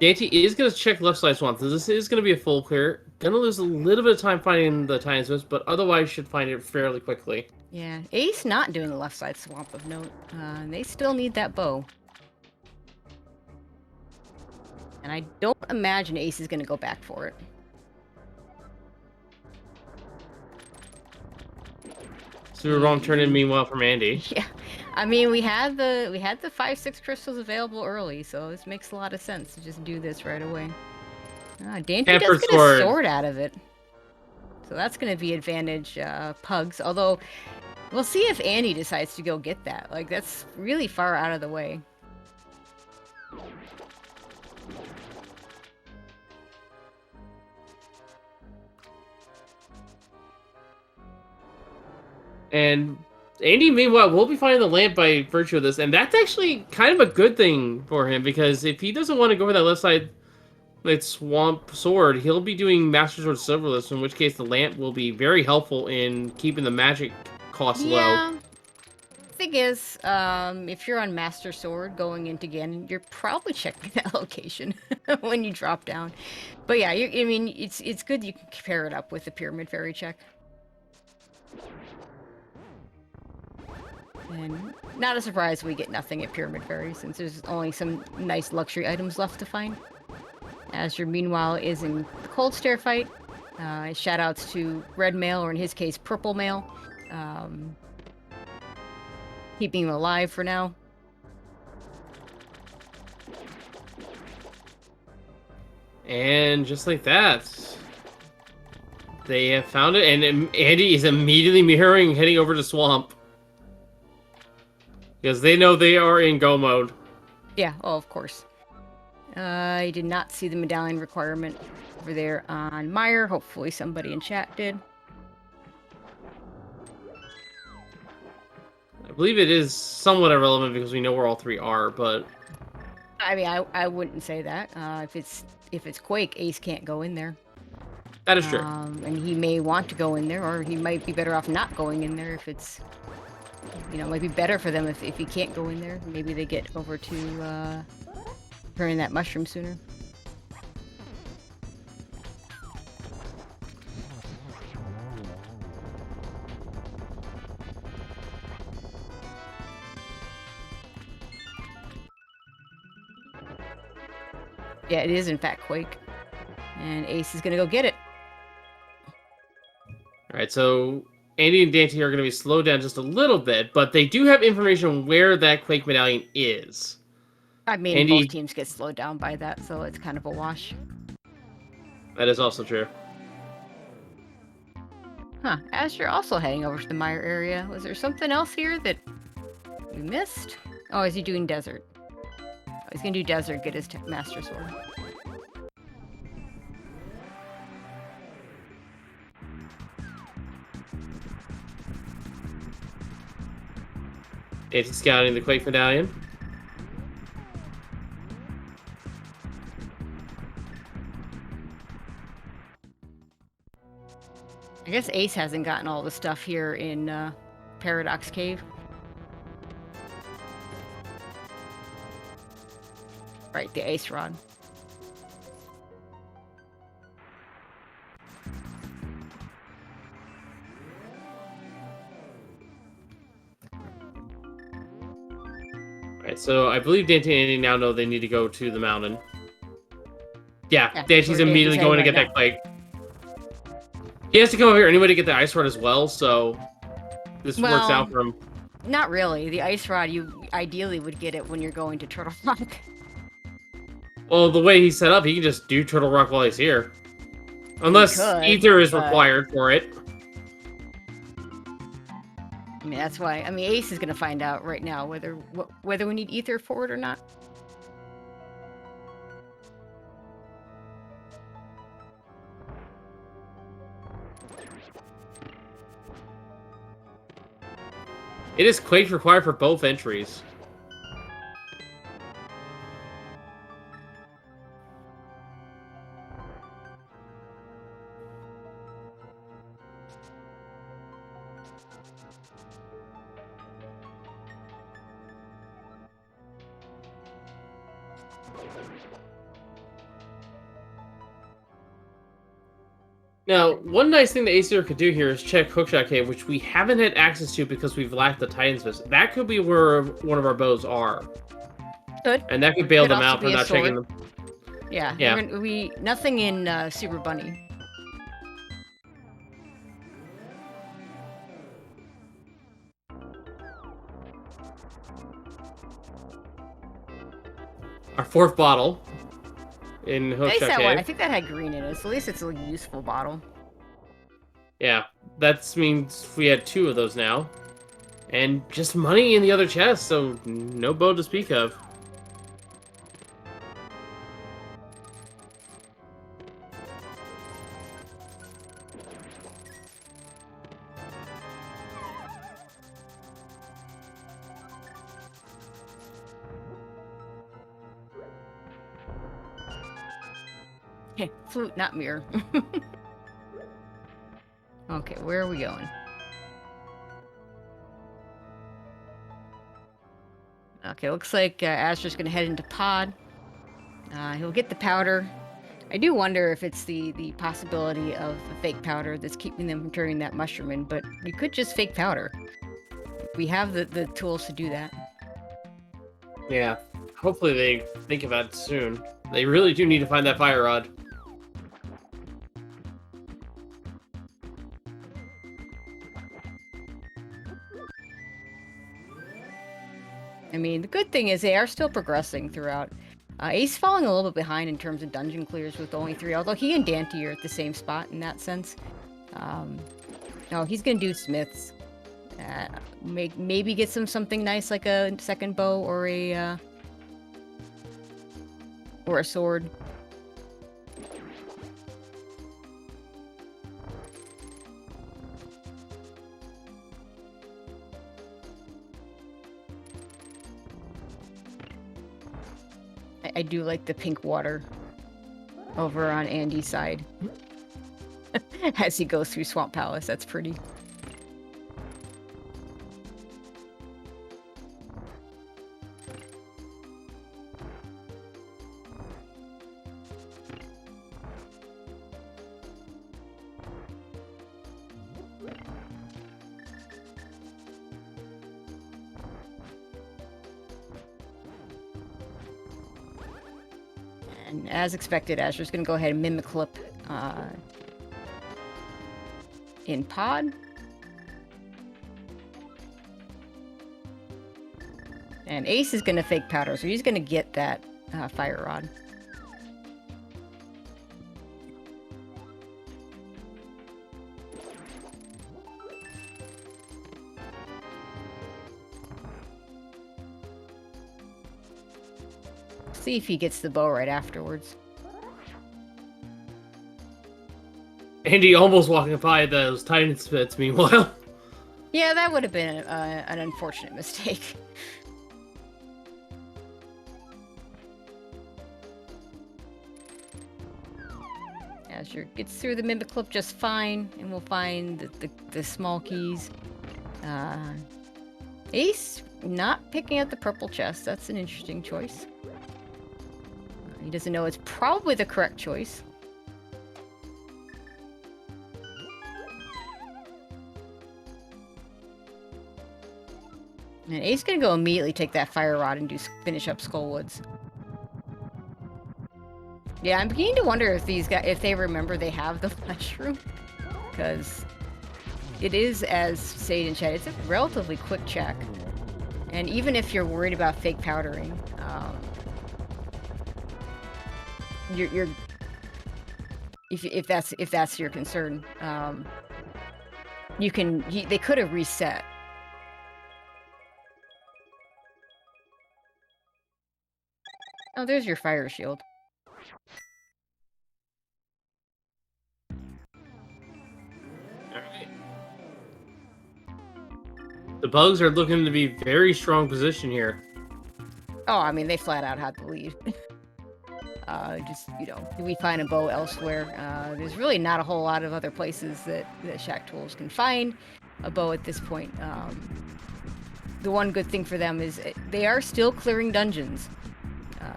Dante is going to check left side swamp. So this is going to be a full clear. Going to lose a little bit of time finding the Titan's Mists, but otherwise should find it fairly quickly. Yeah, Ace not doing the left side swamp of note. They still need that bow. And I don't imagine Ace is going to go back for it. So we're wrong turn in meanwhile from Andy. Yeah, I mean we had the 5-6 crystals available early, so this makes a lot of sense to just do this right away. Dante does get a sword out of it, so that's going to be advantage Pugs. Although we'll see if Andy decides to go get that. Like that's really far out of the way. And Andy, meanwhile, will be finding the lamp by virtue of this, and that's actually kind of a good thing for him, because if he doesn't want to go for that left side like swamp sword, he'll be doing Master Sword Silverless, in which case the lamp will be very helpful in keeping the magic costs low. Thing is, if you're on Master Sword going into Ganon, you're probably checking that location when you drop down. But yeah, I mean, it's good you can pair it up with the Pyramid Fairy check. And not a surprise we get nothing at Pyramid Fairy, since there's only some nice luxury items left to find. Azure, meanwhile, is in the Cold Stare fight. Shoutouts to Red Mail, or in his case, Purple Mail. Keeping him alive for now. And just like that, they have found it, and Andy is immediately mirroring, heading over to Swamp. Because they know they are in go mode. Yeah, oh, of course. I did not see the medallion requirement over there on Meyer. Hopefully somebody in chat did. I believe it is somewhat irrelevant because we know where all three are, but... I mean, I wouldn't say that. If it's Quake, Ace can't go in there. That is true. And he may want to go in there, or he might be better off not going in there if it's... You know, it might be better for them if he can't go in there. Maybe they get over to turning that mushroom sooner. Yeah, it is in fact Quake. And Ace is gonna go get it. All right, so Andy and Dante are going to be slowed down just a little bit, but they do have information on where that Quake medallion is. I mean, both Andy, teams get slowed down by that, so it's kind of a wash. that is also true. Huh, Asher also heading over to the Mire area. Was there something else here that we missed? Oh, is he doing desert? Oh, he's gonna do desert, get his Master Sword. Dante's scouting the Quake medallion. I guess Ace hasn't gotten all the stuff here in Paradox Cave. Right, the Ace Rod. Alright, so I believe Dante and Andy now know they need to go to the mountain. Yeah, Yeah, Dante's where immediately Dante's going to heading get right that Quake. He has to come over here anyway to get the Ice Rod as well, so this works Well, out for him. Not really. The Ice Rod, you ideally would get it when you're going to Turtle Rock. Well, the way he's set up, he can just do Turtle Rock while he's here. Unless could, Ether is but- required for it. I mean, that's why. I mean, Ace is going to find out right now whether we need Ether for it or not. It is Quake required for both entries. Now, one nice thing the ACR could do here is check Hookshot Cave, which we haven't had access to because we've lacked the Titan's Fist. That could be where one of our bows are. Good. And that could bail Could them also out be from a not sword. checking them. Yeah. Yeah. Nothing in Super Bunny. Our fourth bottle in At least Hookshot that one. I Cave. think that had green in it, so at least it's a useful bottle. Yeah, that means we had two of those now. And just money in the other chest, so no bow to speak of. Okay, flute, not mirror. Okay, where are we going? Okay, looks like Asher's gonna head into pod. He'll get the powder. I do wonder if it's the possibility of the fake powder that's keeping them from turning that mushroom in, but we could just fake powder. We have the tools to do that. Yeah, hopefully they think about it soon. They really do need to find that fire rod. I mean, the good thing is they are still progressing throughout. Ace falling a little bit behind in terms of dungeon clears with only 3, although he and Dante are at the same spot in that sense. No, he's gonna do smiths. Maybe get something nice like a second bow or a sword. I do like the pink water over on Andy's side. As he goes through Swamp Palace, that's pretty. And as expected, Azure's going to go ahead and Mimiclip in pod. And Ace is going to fake powder, so he's going to get that Fire Rod. See if he gets the bow right afterwards. Andy almost walking by those Titan spits, meanwhile. Yeah, that would have been an unfortunate mistake. Azure gets through the Mimiclip just fine, and we'll find the small keys. Ace not picking up the purple chest. That's an interesting choice. He doesn't know it's probably the correct choice. And Ace gonna go immediately take that Fire Rod and finish up Skullwoods. Yeah, I'm beginning to wonder if these guys, if they remember they have the mushroom, because it is, as stated in chat, it's a relatively quick check, and even if you're worried about fake powdering, you're if that's your concern, they could have reset. Oh, there's your fire shield. Alright. The bugs are looking to be very strong position here. Oh, I mean, they flat out had the lead. Just, you know, do we find a bow elsewhere? There's really not a whole lot of other places that Shaktools can find a bow at this point. The one good thing for them is they are still clearing dungeons.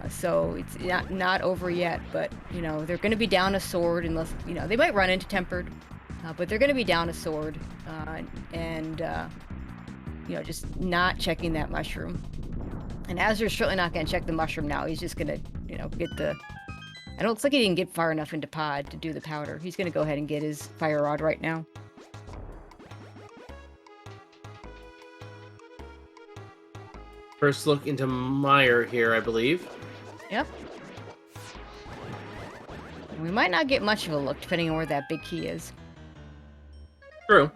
So it's not over yet, but, you know, they're going to be down a sword unless, you know, they might run into Tempered, but they're going to be down a sword, and, you know, just not checking that mushroom. And Azure's certainly not going to check the mushroom now. He's just going to, you know, get the... It looks like he didn't get far enough into pod to do the powder. He's going to go ahead and get his Fire Rod right now. First look into Mire here, I believe. Yep. We might not get much of a look, depending on where that big key is. True.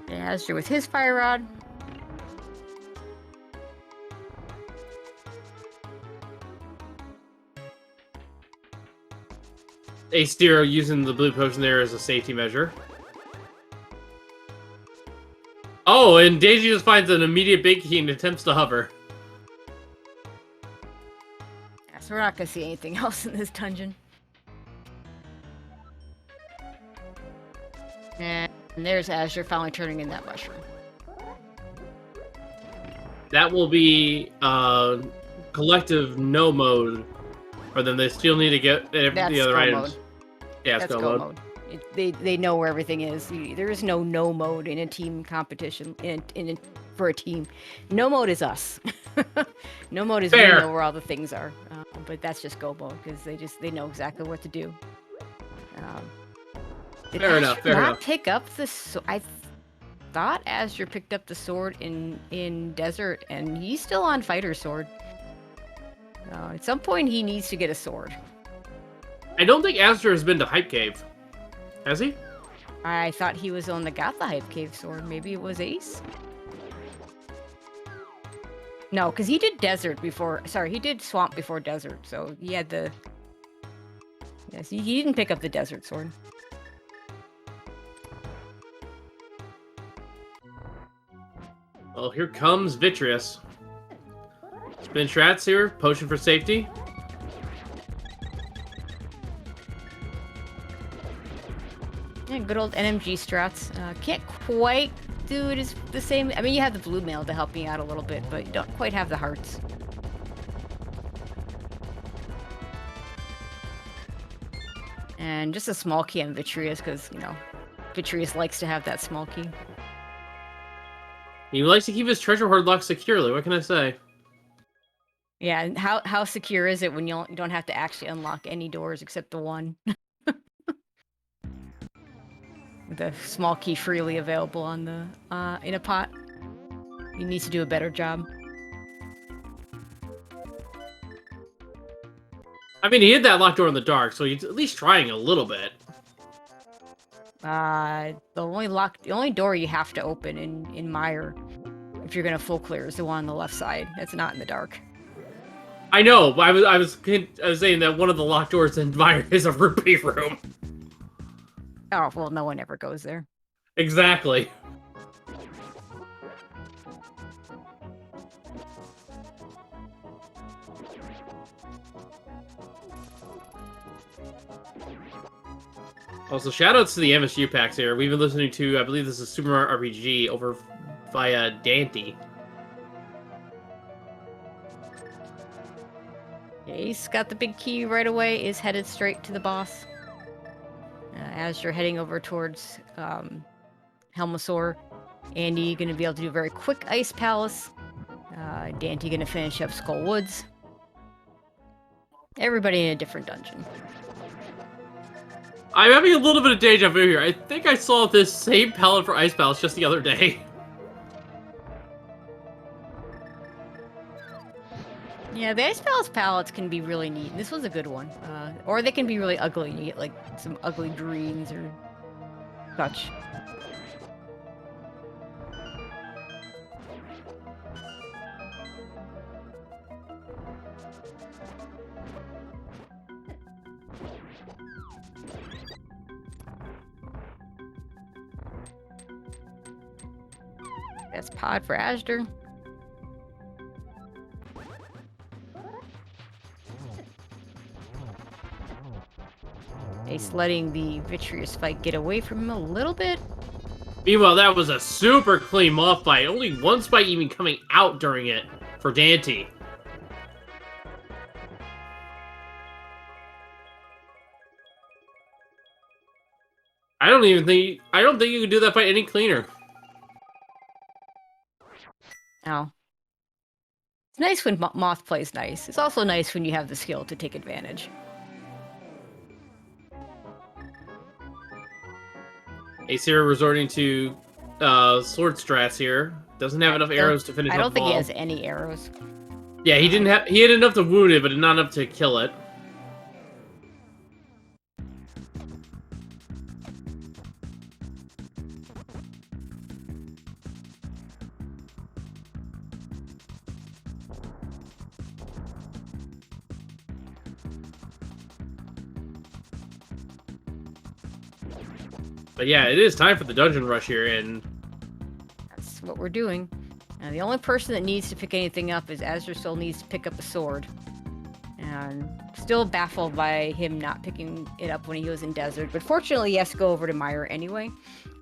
Azure with his Fire Rod. Ace Zero using the blue potion there as a safety measure. Oh, and Daisy just finds an immediate big key and attempts to hover. Yeah, so we're not going to see anything else in this dungeon. And there's Azure finally turning in that mushroom. That will be collective no mode for them. They still need to get the other items. Mode. Yeah, that's go mode. They know where everything is. There is no mode in a team competition for a team. No mode is us. No mode is Fair. We know where all the things are. But that's just go mode because they know exactly what to do. Fair enough. Fair enough. Pick up the I thought Azure picked up the sword in Desert, and he's still on Fighter Sword. At some point, he needs to get a sword. I don't think Azure has been to Hype Cave. Has he? I thought he was on the got the Hype Cave sword. Maybe it was Ace? No, because he did Desert before... Sorry, he did Swamp before Desert, so he had the... Yes, he didn't pick up the Desert sword. Well, here comes Vitreous. Spin Strats here. Potion for safety. Yeah, good old NMG strats. Can't quite do it as the same. I mean, you have the blue mail to help me out a little bit, but you don't quite have the hearts. And just a small key on Vitreous, because, you know, Vitreous likes to have that small key. He likes to keep his treasure hoard locked securely. What can I say? Yeah, and how secure is it when you don't have to actually unlock any doors except the one? With the small key freely available on the in a pot. He needs to do a better job. I mean, he hit that locked door in the dark, so he's at least trying a little bit. The only door you have to open in Mire, if you're gonna full clear, is the one on the left side. That's not in the dark. I know, but I was saying that one of the locked doors in Mire is a rupee room. Oh well, no one ever goes there. Exactly. Also, shoutouts to the MSU packs here. We've been listening to, I believe this is Super Mario RPG over via Dante. Ace got the big key right away, is headed straight to the boss. As you're heading over towards Helmasaur, Andy going to be able to do a very quick Ice Palace. Dante going to finish up Skull Woods. Everybody in a different dungeon. I'm having a little bit of deja vu here. I think I saw this same palette for Ice Palace just the other day. Yeah, the Ice Palace palettes can be really neat. This was a good one. Or they can be really ugly. You get like some ugly greens or such. That's pod for Ashdor. Ace letting the Vitreous fight get away from him a little bit. Meanwhile, that was a super clean moth fight. Only one spike even coming out during it for Dante. I don't think you could do that fight any cleaner. Oh. It's nice when Moth plays nice. It's also nice when you have the skill to take advantage. Ace here resorting to sword strats here. Doesn't have enough arrows to finish. I don't think he has any arrows. Yeah, he didn't have. He had enough to wound it, but not enough to kill it. But yeah, it is time for the dungeon rush here, and that's what we're doing. Now, the only person that needs to pick anything up is Azure still needs to pick up a sword. And still baffled by him not picking it up when he was in Desert. But fortunately, he has to go over to Mire anyway.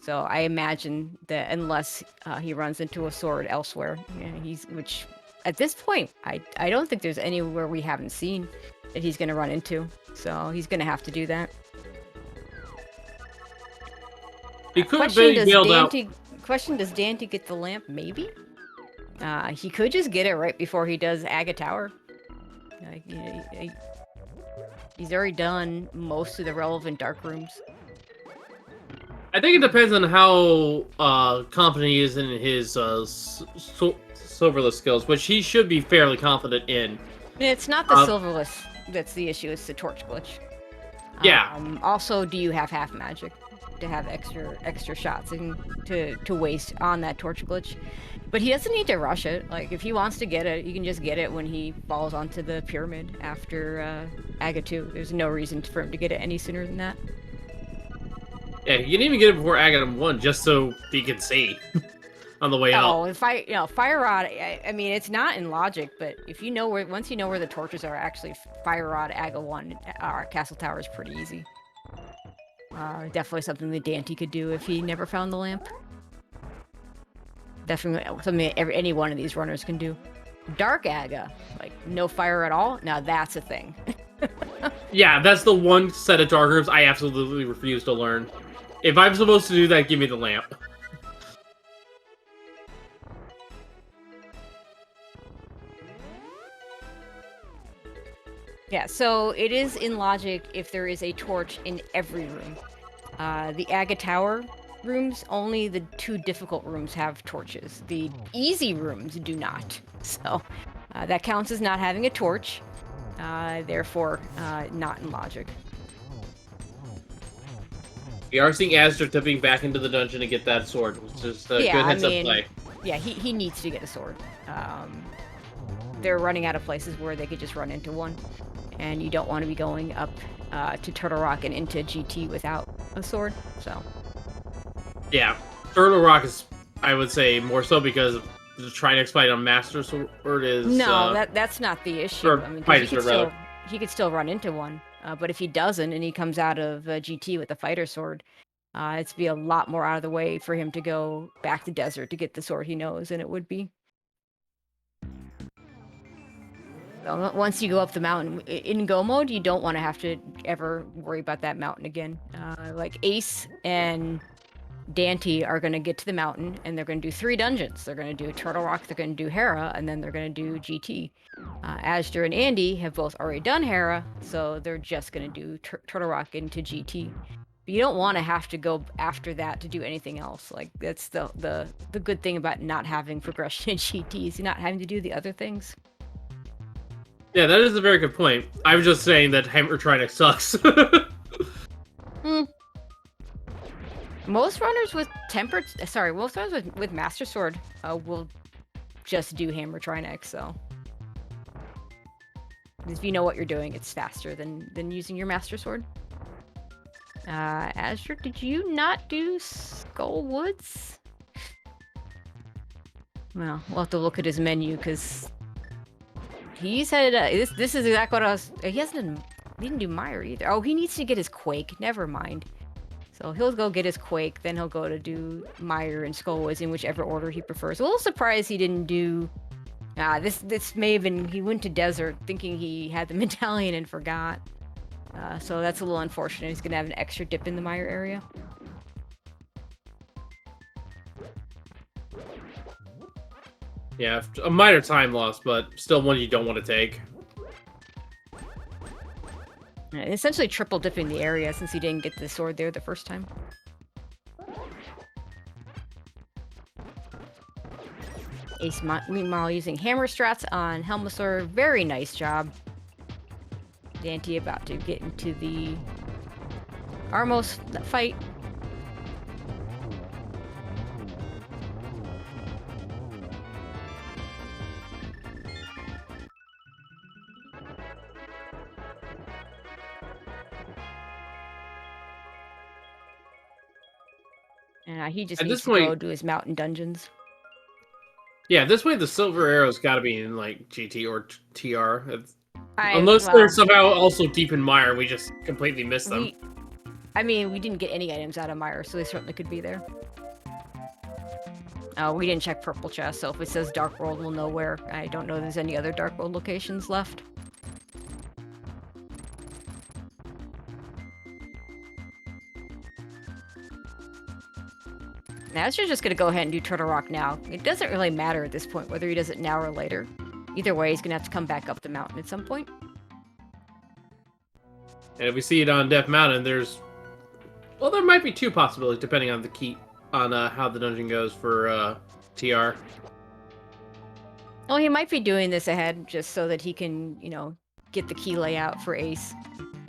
So I imagine that unless he runs into a sword elsewhere, which at this point, I don't think there's anywhere we haven't seen that he's going to run into. So he's going to have to do that. He could have been bailed out. Question, does Dante get the lamp? Maybe? He could just get it right before he does Aga Tower. He's already done most of the relevant dark rooms. I think it depends on how confident he is in his silverless skills, which he should be fairly confident in. It's not the silverless that's the issue, it's the torch glitch. Yeah. Also, do you have half magic to have extra shots and to waste on that torch glitch? But he doesn't need to rush it. Like, if he wants to get it, he can just get it when he falls onto the pyramid after Aga 2. There's no reason for him to get it any sooner than that. Yeah, you can even get it before Aga 1, just so he can see on the way out. Oh, if Fire Rod, I mean, it's not in logic, but if you know once you know where the torches are, actually Fire Rod, Aga 1, Castle Tower is pretty easy. Definitely something that Dante could do if he never found the lamp. Definitely something that any one of these runners can do. Dark Aga, like no fire at all. Now that's a thing. Yeah, that's the one set of dark rooms I absolutely refuse to learn. If I'm supposed to do that, give me the lamp. Yeah, so it is in logic if there is a torch in every room. The Aga Tower rooms, only the 2 difficult rooms have torches. The easy rooms do not. So that counts as not having a torch, therefore not in logic. We are seeing Azure dipping back into the dungeon to get that sword, which is a good heads-up play. Yeah, he needs to get a sword. They're running out of places where they could just run into one, and you don't want to be going up to Turtle Rock and into GT without a sword, so... Yeah, Turtle Rock is, I would say, more so because the Trinex fight on Master Sword is... No, that's not the issue. Or I mean, Fighter he could still run into one, but if he doesn't and he comes out of GT with a fighter sword, it's be a lot more out of the way for him to go back to desert to get the sword he knows than it would be. So once you go up the mountain, in Go mode, you don't want to have to ever worry about that mountain again. Like Ace and Dante are going to get to the mountain, and they're going to do 3 dungeons. They're going to do Turtle Rock, they're going to do Hera, and then they're going to do GT. Azure and Andy have both already done Hera, so they're just going to do Turtle Rock into GT. But you don't want to have to go after that to do anything else. Like, that's the good thing about not having progression in GT, is you're not having to do the other things. Yeah, that is a very good point. I was just saying that Hammer Trinex sucks. Most runners with most runners with Master Sword will just do Hammer Trinex, so... If you know what you're doing, it's faster than using your Master Sword. Azure, did you not do Skull Woods? Well, we'll have to look at his menu, because... He said, this is exactly what I was... He didn't do Mire either. Oh, he needs to get his Quake. Never mind. So he'll go get his Quake, then he'll go to do Mire and Skullwoods in whichever order he prefers. A little surprised he didn't do... this may have been... He went to Desert thinking he had the medallion and forgot. So that's a little unfortunate. He's going to have an extra dip in the Mire area. Yeah, a minor time loss, but still one you don't want to take. Essentially triple dipping the area since he didn't get the sword there the first time. Ace, meanwhile, using hammer strats on Helmasaur. Very nice job. Dante about to get into the Armos fight. He just needs to go do his mountain dungeons. Yeah, at this point, the Silver Arrow's got to be in, like, GT or TR. Unless they're somehow also deep in Mire, we just completely missed them. We didn't get any items out of Mire, so they certainly could be there. We didn't check Purple Chest, so if it says Dark World, we'll know where. I don't know if there's any other Dark World locations left. Now, Azur's just going to go ahead and do Turtle Rock now. It doesn't really matter at this point whether he does it now or later. Either way, he's going to have to come back up the mountain at some point. And if we see it on Death Mountain, there's... Well, there might be 2 possibilities, depending on the key... on how the dungeon goes for TR. Oh, he might be doing this ahead just so that he can, get the key layout for Ace.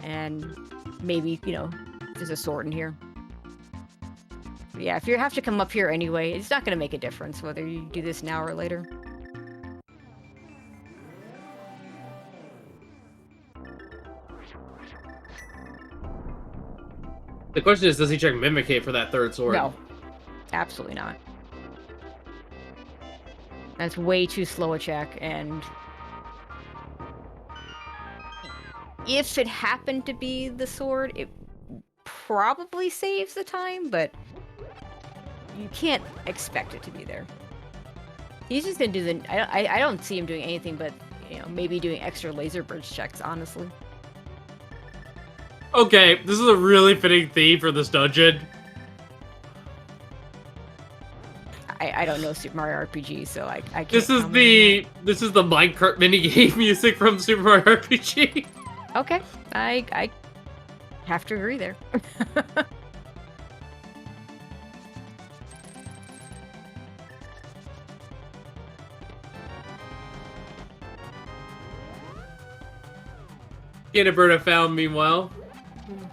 And maybe, there's a sword in here. But yeah, if you have to come up here anyway, it's not going to make a difference whether you do this now or later. The question is, does he check Mimicate for that 3rd sword? No. Absolutely not. That's way too slow a check, and... If it happened to be the sword, it probably saves the time, but... You can't expect it to be there. He's just gonna do the... I don't see him doing anything but, maybe doing extra laser bridge checks, honestly. Okay, this is a really fitting theme for this dungeon. I don't know Super Mario RPG, so I can't. This is the minecart minigame music from Super Mario RPG. Okay, I have to agree there. Berta found meanwhile.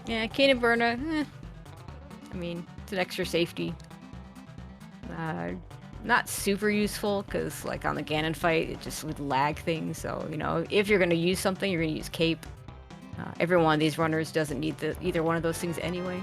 Yeah, Cane and Burna. I mean, it's an extra safety. Not super useful because, like, on the Ganon fight, it just would lag things. So, you know, if you're gonna use something, you're gonna use Cape. Every one of these runners doesn't need either one of those things anyway.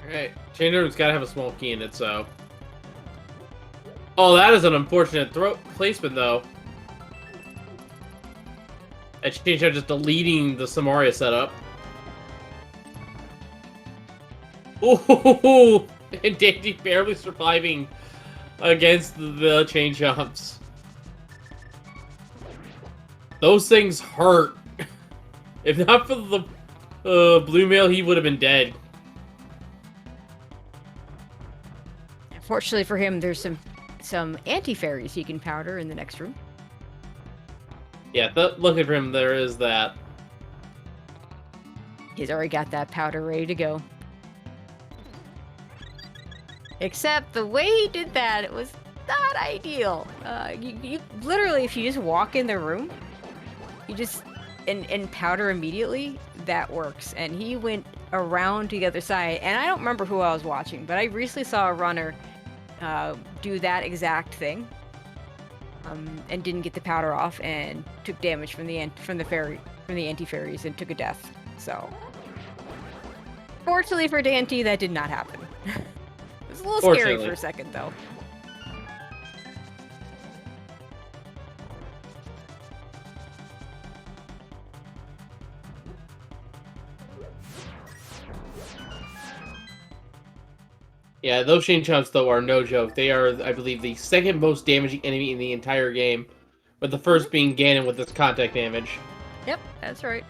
Alright, Changer's gotta have a small key in it, so... Oh, that is an unfortunate placement, though. That Change just deleting the Samaria setup. Oh, and Dandy barely surviving against the chain jumps. Those things hurt. If not for the blue mail, he would have been dead. Fortunately for him, there's some anti-fairies he can powder in the next room. Yeah, luckily for him, there is that. He's already got that powder ready to go. Except the way he did that, it was not ideal. You literally, if you just walk in the room, you just and powder immediately, that works. And he went around to the other side, and I don't remember who I was watching, but I recently saw a runner do that exact thing, and didn't get the powder off and took damage from the anti-fairies and took a death. So, fortunately for Dante, that did not happen. It was a little scary for a second, though. Yeah, those chain chomps, though, are no joke. They are, I believe, the second most damaging enemy in the entire game, with the first being Ganon with its contact damage. Yep, that's right.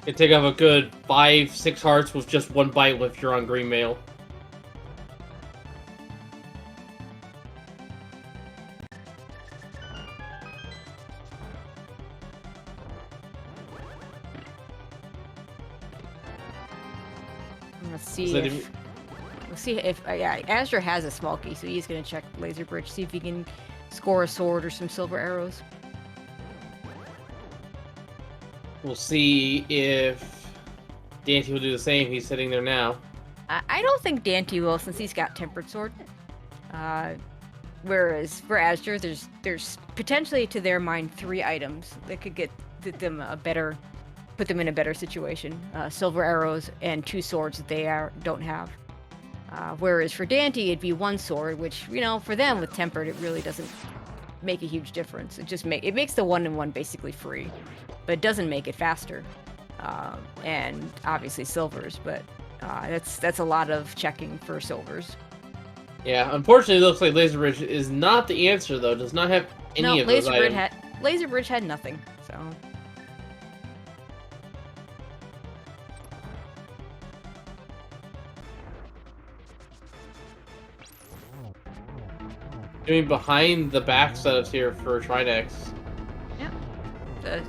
You take off a good 5-6 hearts with just one bite if you're on green mail. Let's see if yeah, Azure has a small key, so he's gonna check Laser Bridge, see if he can score a sword or some silver arrows. We'll see if Dante will do the same. He's sitting there now. I don't think Dante will, since he's got Tempered Sword. Whereas for Azure, there's potentially, to their mind, 3 items that could get them put them in a better situation. Silver arrows and 2 swords that they don't have. Whereas for Dante, it'd be 1 sword, which, you know, for them with Tempered, it really doesn't make a huge difference. It makes the 1-in-1 basically free, but it doesn't make it faster. And obviously silvers, but that's a lot of checking for silvers. Yeah, unfortunately, it looks like Laser Bridge is not the answer, though. It does not have any of those items. Laser Bridge had nothing, so... Doing behind the back setups here for Trinex. Yeah,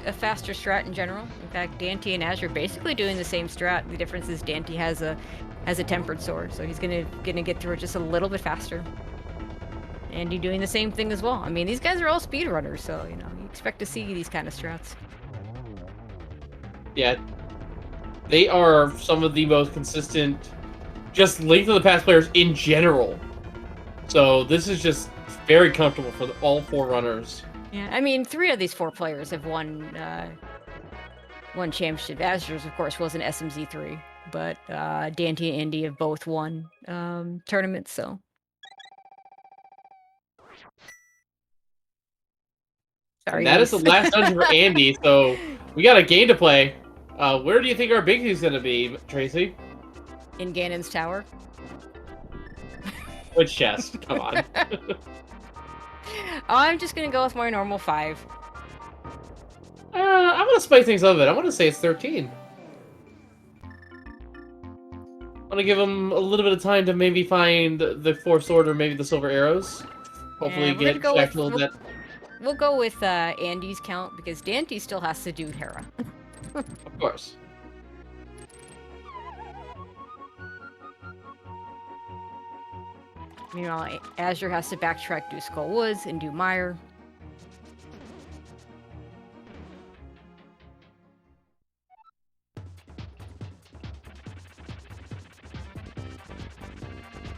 a faster strat in general. In fact, Dante and Azure basically doing the same strat. The difference is Dante has a Tempered Sword, so he's gonna get through it just a little bit faster. Andy doing the same thing as well. I mean, these guys are all speedrunners, so, you know, you expect to see these kind of strats. Yeah, they are some of the most consistent, just Link to the Past players in general. So this is just very comfortable for all 4 runners. Yeah, I mean, 3 of these 4 players have won championship. Azure's, of course, was an SMZ3, but Dante and Andy have both won tournaments, so... Sorry, And that is the Ace. last dungeon for Andy, so we got a game to play. Where do you think our big thing's gonna be, Tracy? In Ganon's tower. Which chest? Come on. I'm just gonna go with my normal 5. I'm gonna spice things up a bit. I want to say it's 13. I want to give him a little bit of time to maybe find the fourth sword or maybe the silver arrows. Hopefully, Yeah, we're get gonna go Shaktool with that. we'll go with Andy's count because Dante still has to do Hera. Of course. Meanwhile, Azure has to backtrack, do Skull Woods, and do Mire.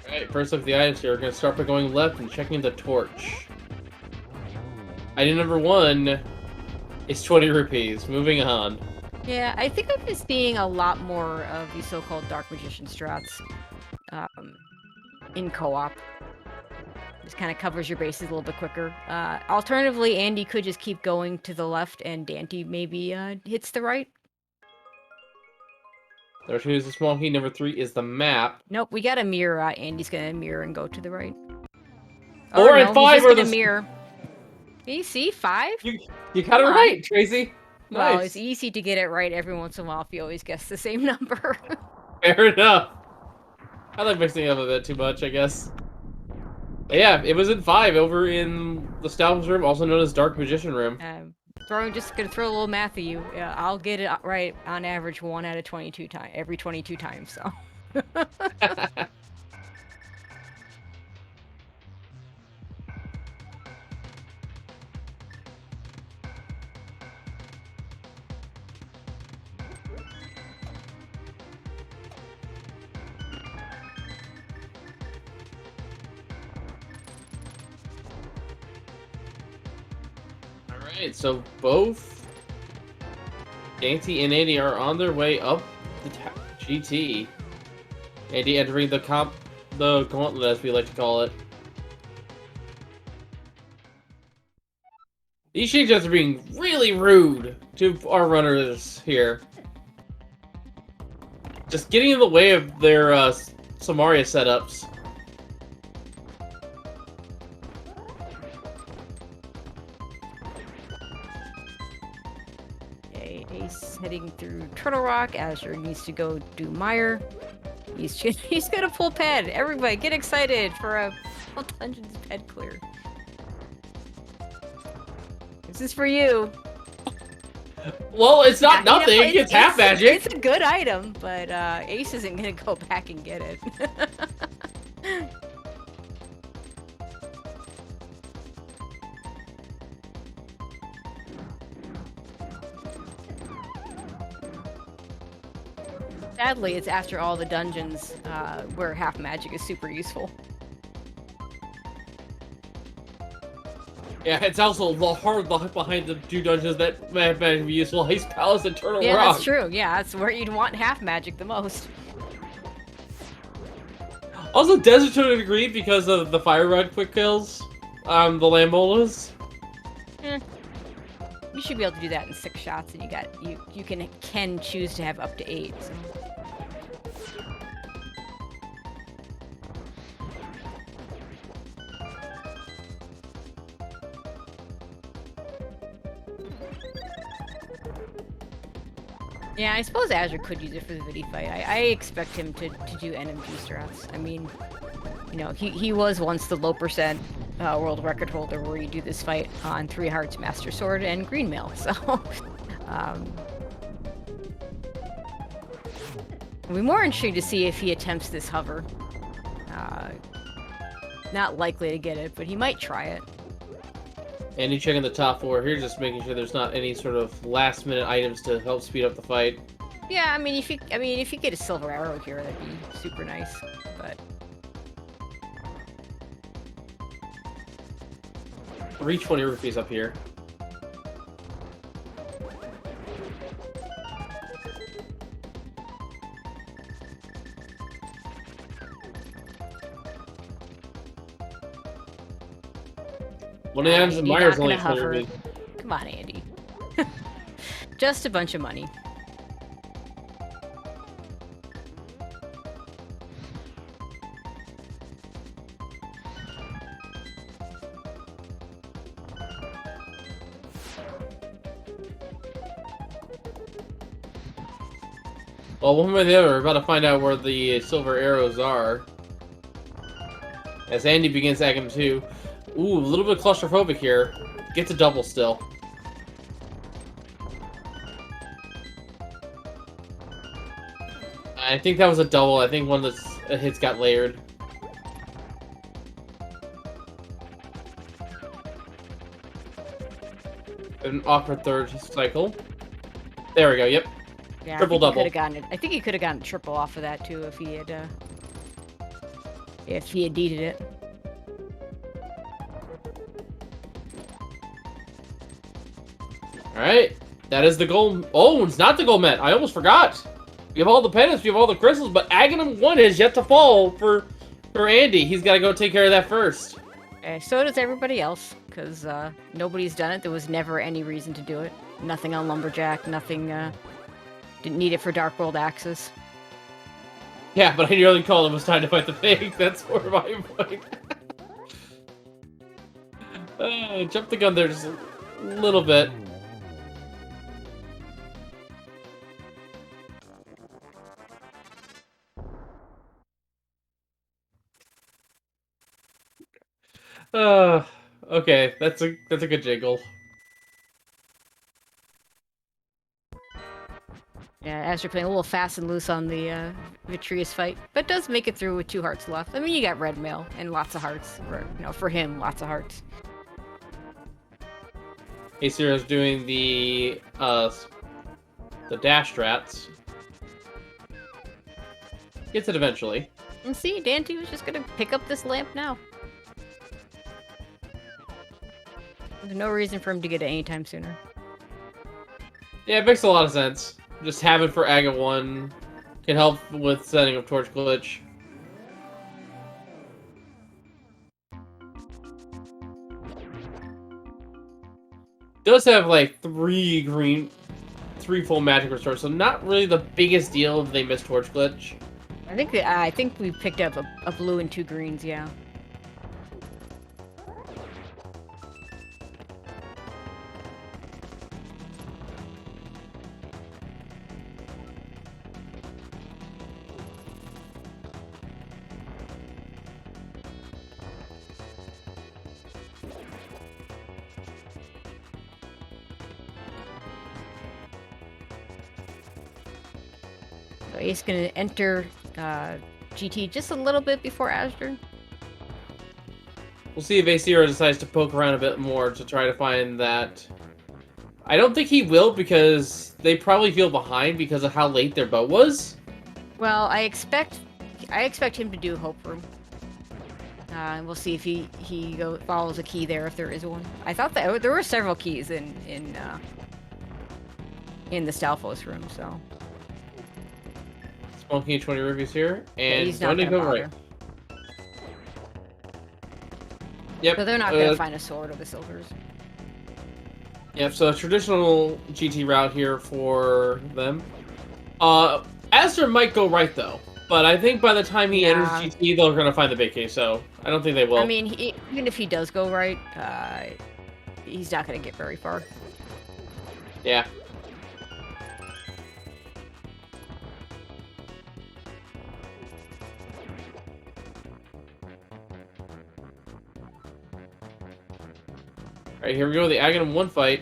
Alright, first look at the items here. We're gonna start by going left and checking the torch. Item number 1 is 20 rupees. Moving on. Yeah, I think I'm just seeing a lot more of these so-called Dark Magician strats in co-op. Just kind of covers your bases a little bit quicker. Alternatively, Andy could just keep going to the left and Dante maybe hits the right. Number 2 is the small key. Number 3 is the map. Nope, we got a mirror. Andy's gonna mirror and go to the right. 4 and 5 he's are just the gonna mirror. You see, 5? You got it Come on. right, Tracy. Nice. Well, it's easy to get it right every once in a while if you always guess the same number. Fair enough. I like mixing it up a bit too much, I guess. But yeah, it was in 5 over in the Stalins room, also known as Dark Magician room. Just gonna throw a little math at you. Yeah, I'll get it right on average 1 out of 22 times, every 22 times. So. Alright, so both Dante and Andy are on their way up the GT. Andy entering the gauntlet, as we like to call it. These changes are being really rude to our runners here. Just getting in the way of their Samaria setups. Ace heading through Turtle Rock. Azure needs to go do Mire. He's gonna pull ped. Everybody, get excited for a full dungeons ped clear. This is for you. Well, it's not Yeah, nothing. It's half magic. It's a good item, but Ace isn't gonna go back and get it. Sadly, it's after all the dungeons where half magic is super useful. Yeah, it's also the hard behind the 2 dungeons that might be useful. Ice Palace and Turtle Yeah, Rock. that's true. Yeah, that's where you'd want half magic the most. Also, Desert to a degree because of the Fire Rod quick kills. The Lambolas. You should be able to do that in 6 shots, and you can choose to have up to 8. So. Yeah, I suppose Azure could use it for the Vidi fight. I expect him to do NMG strats. I mean, you know, he was once the low percent world record holder where you do this fight on 3 Hearts, Master Sword, and Green Mail. So, it'll be more interesting to see if he attempts this hover. Not likely to get it, but he might try it. Andy checking the top 4 here, just making sure there's not any sort of last-minute items to help speed up the fight. Yeah, I mean, if you get a silver arrow here, that'd be super nice. But Reach 20 rupees up here. One of the items in Myers only 20 rupees. Come on, Andy. Just a bunch of money. Well, one way or the other, we're about to find out where the silver arrows are. As Andy begins Agam 2. Ooh, a little bit claustrophobic here. Gets a double still. I think that was a double. I think one of the hits got layered. An awkward third cycle. There we go, yep. Yeah, Triple double. I think he could have gotten a triple off of that too if he had deeded it. Alright. That is the goal. Oh, it's not the goal met. I almost forgot. We have all the pennants, we have all the crystals, but Aghanim 1 has yet to fall for Andy. He's got to go take care of that first. So does everybody else, because nobody's done it. There was never any reason to do it. Nothing on Lumberjack, nothing, didn't need it for Dark World Axis. Yeah, but I nearly called it was time to fight the pig. That's for my point. Jump the gun there just a little bit. Okay, that's a good jiggle. Yeah, Azure playing a little fast and loose on the Vitreous fight, but does make it through with 2 hearts left. I mean, you got red mail and lots of hearts. For him, lots of hearts. A0's doing the dash strats. Gets it eventually. And see, Dante was just gonna pick up this lamp now. There's no reason for him to get it anytime sooner. Yeah, it makes a lot of sense. Just have it for Aga 1 can help with setting up Torch Glitch. Does have like 3 full magic restores, so not really the biggest deal if they miss Torch Glitch. I think we picked up a blue and 2 greens, yeah. So Ace gonna enter GT just a little bit before Azure. We'll see if A0 decides to poke around a bit more to try to find that. I don't think he will because they probably feel behind because of how late their boat was. Well, I expect him to do Hope Room. And we'll see if he follows a key there if there is one. I thought that there were several keys in the Stalfos room, so. Smoking 20 rupees here, and he's not gonna bother. Right. Yep. So they're not gonna find a sword or the silvers. Yep. So a traditional GT route here for them. Azure might go right though, but I think by the time he enters GT, they're gonna find the big key. So I don't think they will. I mean, even if he does go right, he's not gonna get very far. Yeah. Alright, here we go, the Aghanim 1 fight.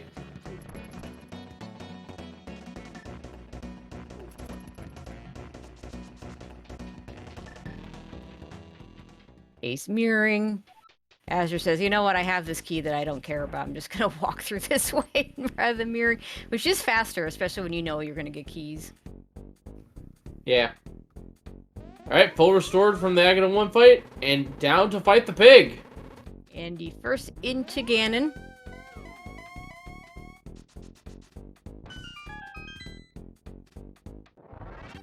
Ace mirroring. Azure says, you know what, I have this key that I don't care about. I'm just gonna walk through this way rather than mirroring, which is faster, especially when you know you're gonna get keys. Yeah. Alright, full restored from the Aghanim 1 fight, and down to fight the pig. Andy first into Ganon.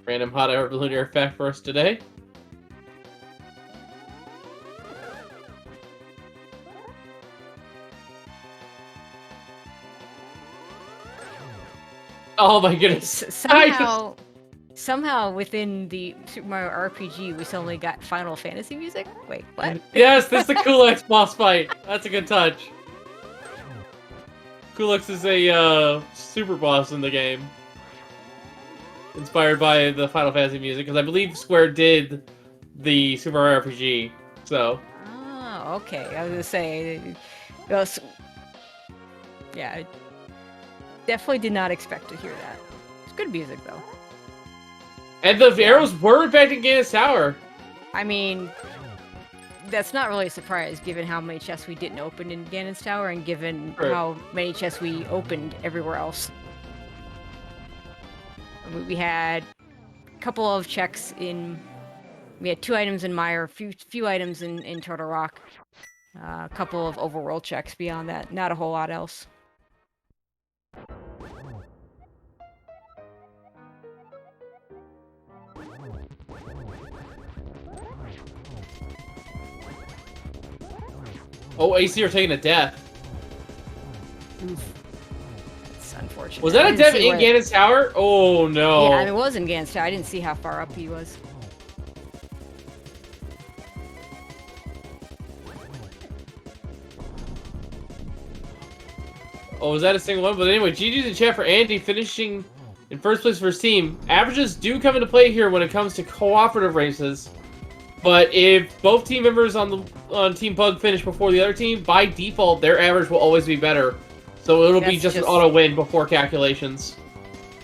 Random hot air balloon fact for us today. Oh my goodness. Somehow within the Super Mario RPG, we suddenly got Final Fantasy music. Wait, what? Yes, this is the Kulix boss fight. That's a good touch. Kulix is a super boss in the game, inspired by the Final Fantasy music, because I believe Square did the Super Mario RPG. So. Oh, okay. I was gonna say, well, yeah, I definitely did not expect to hear that. It's good music though. And the arrows were back in Ganon's Tower. I mean, that's not really a surprise, given how many chests we didn't open in Ganon's Tower, and given how many chests we opened everywhere else. We had a couple of checks in. We had 2 items in Mire, few items in Turtle Rock, a couple of overworld checks. Beyond that, not a whole lot else. Oh, AC are taking a death. It's unfortunate. Was that a death in Ganon's Tower? Oh no. Yeah, I mean, it was in Ganon's Tower. I didn't see how far up he was. Oh, was that a single one? But anyway, GG's in chat for Andy finishing in first place for his team. Averages do come into play here when it comes to cooperative races. But if both team members on Team Pug finish before the other team, by default, their average will always be better. So it'll be just an auto win before calculations.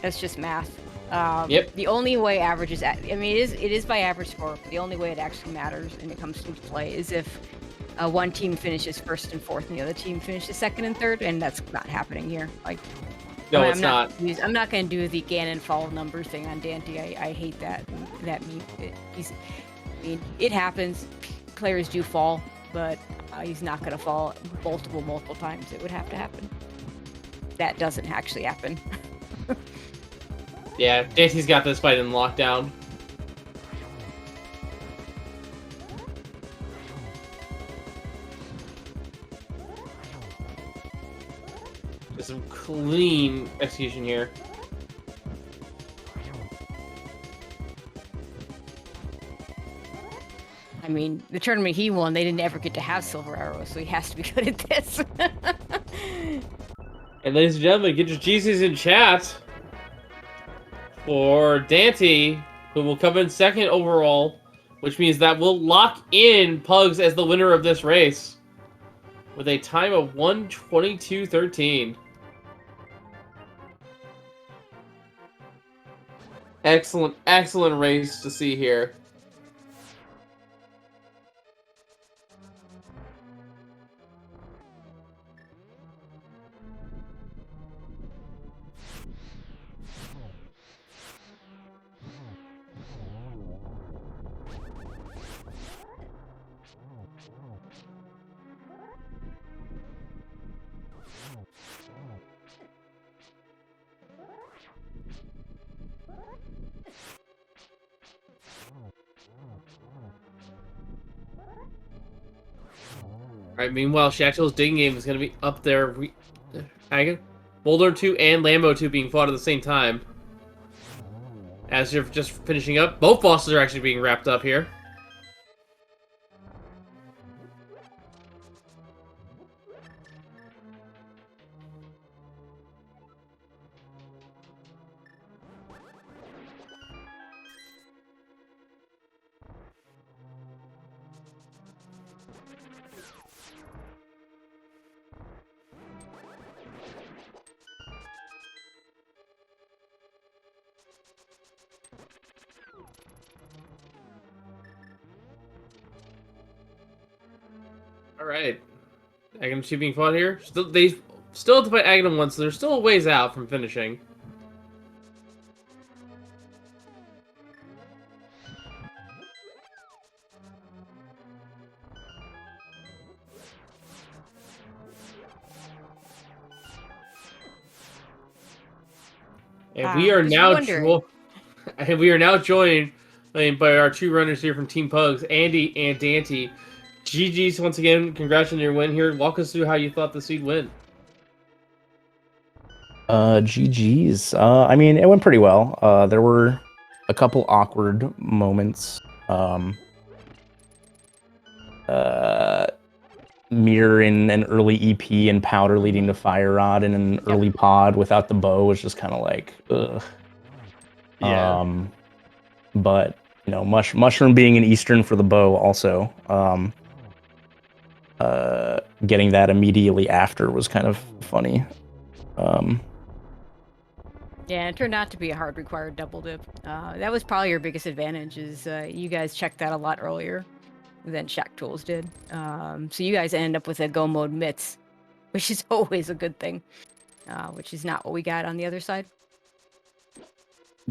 That's just math. Yep. The only way averages, I mean, it is by average score, but the only way it actually matters and it comes into play is if one team finishes first and fourth and the other team finishes second and third, and that's not happening here. Like, no, I'm it's not. I'm not going to do the Ganon fall numbers thing on Dante. I hate that meme. I mean, it happens. Players do fall, but he's not going to fall multiple times. It would have to happen. That doesn't actually happen. Yeah, Dante's got this fight in lockdown. Just some clean execution here. I mean, the tournament he won, they didn't ever get to have silver arrows, so he has to be good at this. And ladies and gentlemen, get your GCs in chat for Dante, who will come in second overall, which means that we'll lock in Pugs as the winner of this race with a time of 1:22.13. Excellent, excellent race to see here. Alright, meanwhile, Shaktool's digging game is going to be up there. Boulder 2 and Lambo 2 being fought at the same time. As you're just finishing up, both bosses are actually being wrapped up here. Alright. Aghanim 2 being fought here. They still have to fight Aghanim 1, so they're still a ways out from finishing. And we are now joined by our 2 runners here from Team Pugs, Andy and Dante. GG's once again. Congrats on your win here. Walk us through how you thought the seed went. GG's. I mean, it went pretty well. There were a couple awkward moments. Uh, Mirror in an early EP and Powder leading to Fire Rod in an early pod without the bow was just kind of like, ugh. Yeah. But you know, Mushroom being an Eastern for the bow also. Getting that immediately after was kind of funny. Yeah, it turned out to be a hard required double dip. That was probably your biggest advantage is you guys checked that a lot earlier than Shaktools did. So you guys ended up with a go mode mitts, which is always a good thing, which is not what we got on the other side.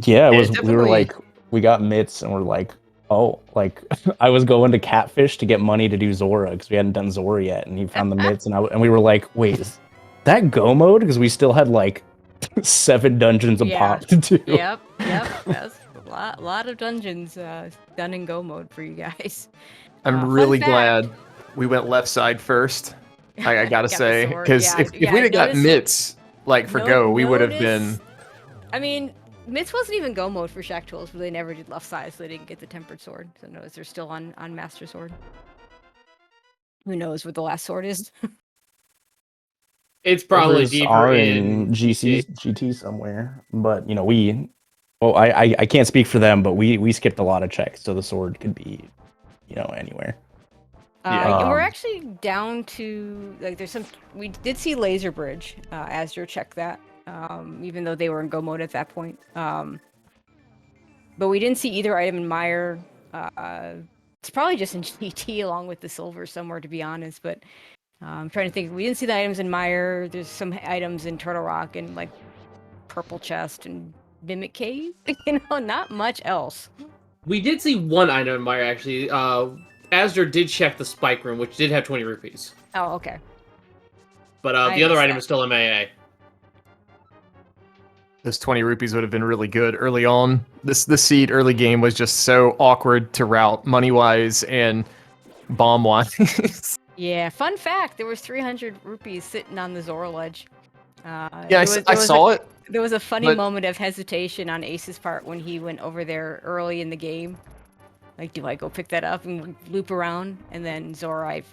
Yeah, it was. We were definitely- like, we got mitts, and we're like, oh, like I was going to Catfish to get money to do Zora because we hadn't done Zora yet, and he found the mitts, and we were like, wait, is that go mode? Because we still had like 7 dungeons of pop to do. Yep. That's a lot of dungeons done in go mode for you guys. I'm Fun really fact. glad we went left side first. I gotta Got the say, sword, because yeah, if yeah, we'd have got notice- mitts like for go, we would have been. notice- I mean, mitts wasn't even go mode for Shaktools, but they never did left side, so they didn't get the tempered sword. So notice they're still on Master Sword. Who knows what the last sword is? It's probably Servers deeper are in GT somewhere, but you know I can't speak for them, but we skipped a lot of checks, so the sword could be, you know, anywhere. Yeah. And we're actually down to like there's some. We did see Laser Bridge. Azure checked that, even though they were in go mode at that point. But we didn't see either item in Mire. It's probably just in GT along with the silver somewhere, to be honest. But I'm trying to think. We didn't see the items in Mire. There's some items in Turtle Rock and like Purple Chest and Mimic Cave. You know, not much else. We did see one item in Mire, actually. Asdor did check the Spike Room, which did have 20 rupees. Oh, okay. But I the other missed item that. is still MAA. Those 20 rupees would have been really good early on. This seed early game was just so awkward to route money wise and bomb wise. Yeah, fun fact, there was 300 rupees sitting on the Zora ledge. Yeah, I saw it. There was a funny but- moment of hesitation on Ace's part when he went over there early in the game. Like, do I go pick that up and loop around? And then Zora, I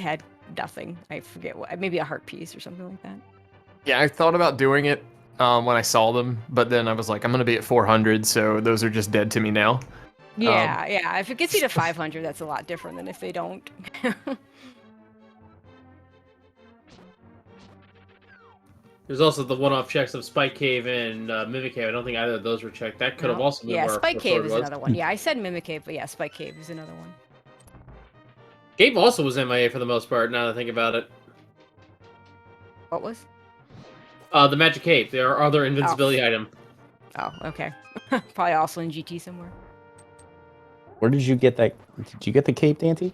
had nothing. I forget what, maybe a heart piece or something like that. Yeah, I thought about doing it when I saw them, but then I was like, I'm gonna be at 400, so those are just dead to me now. Yeah, yeah. If it gets you to 500, that's a lot different than if they don't. There's also the one-off checks of Spike Cave and Mimic Cave. I don't think either of those were checked. That could have also been Yeah, where Spike the Cave sword is was. another one. Yeah, I said Mimic Cave, but yeah, Spike Cave is another one. Cave also was MIA for the most part, now that I think about it. What was? The Magic Cape, their other invincibility item. Oh, okay. Probably also in GT somewhere. Where did you get that? Did you get the cape, Dante?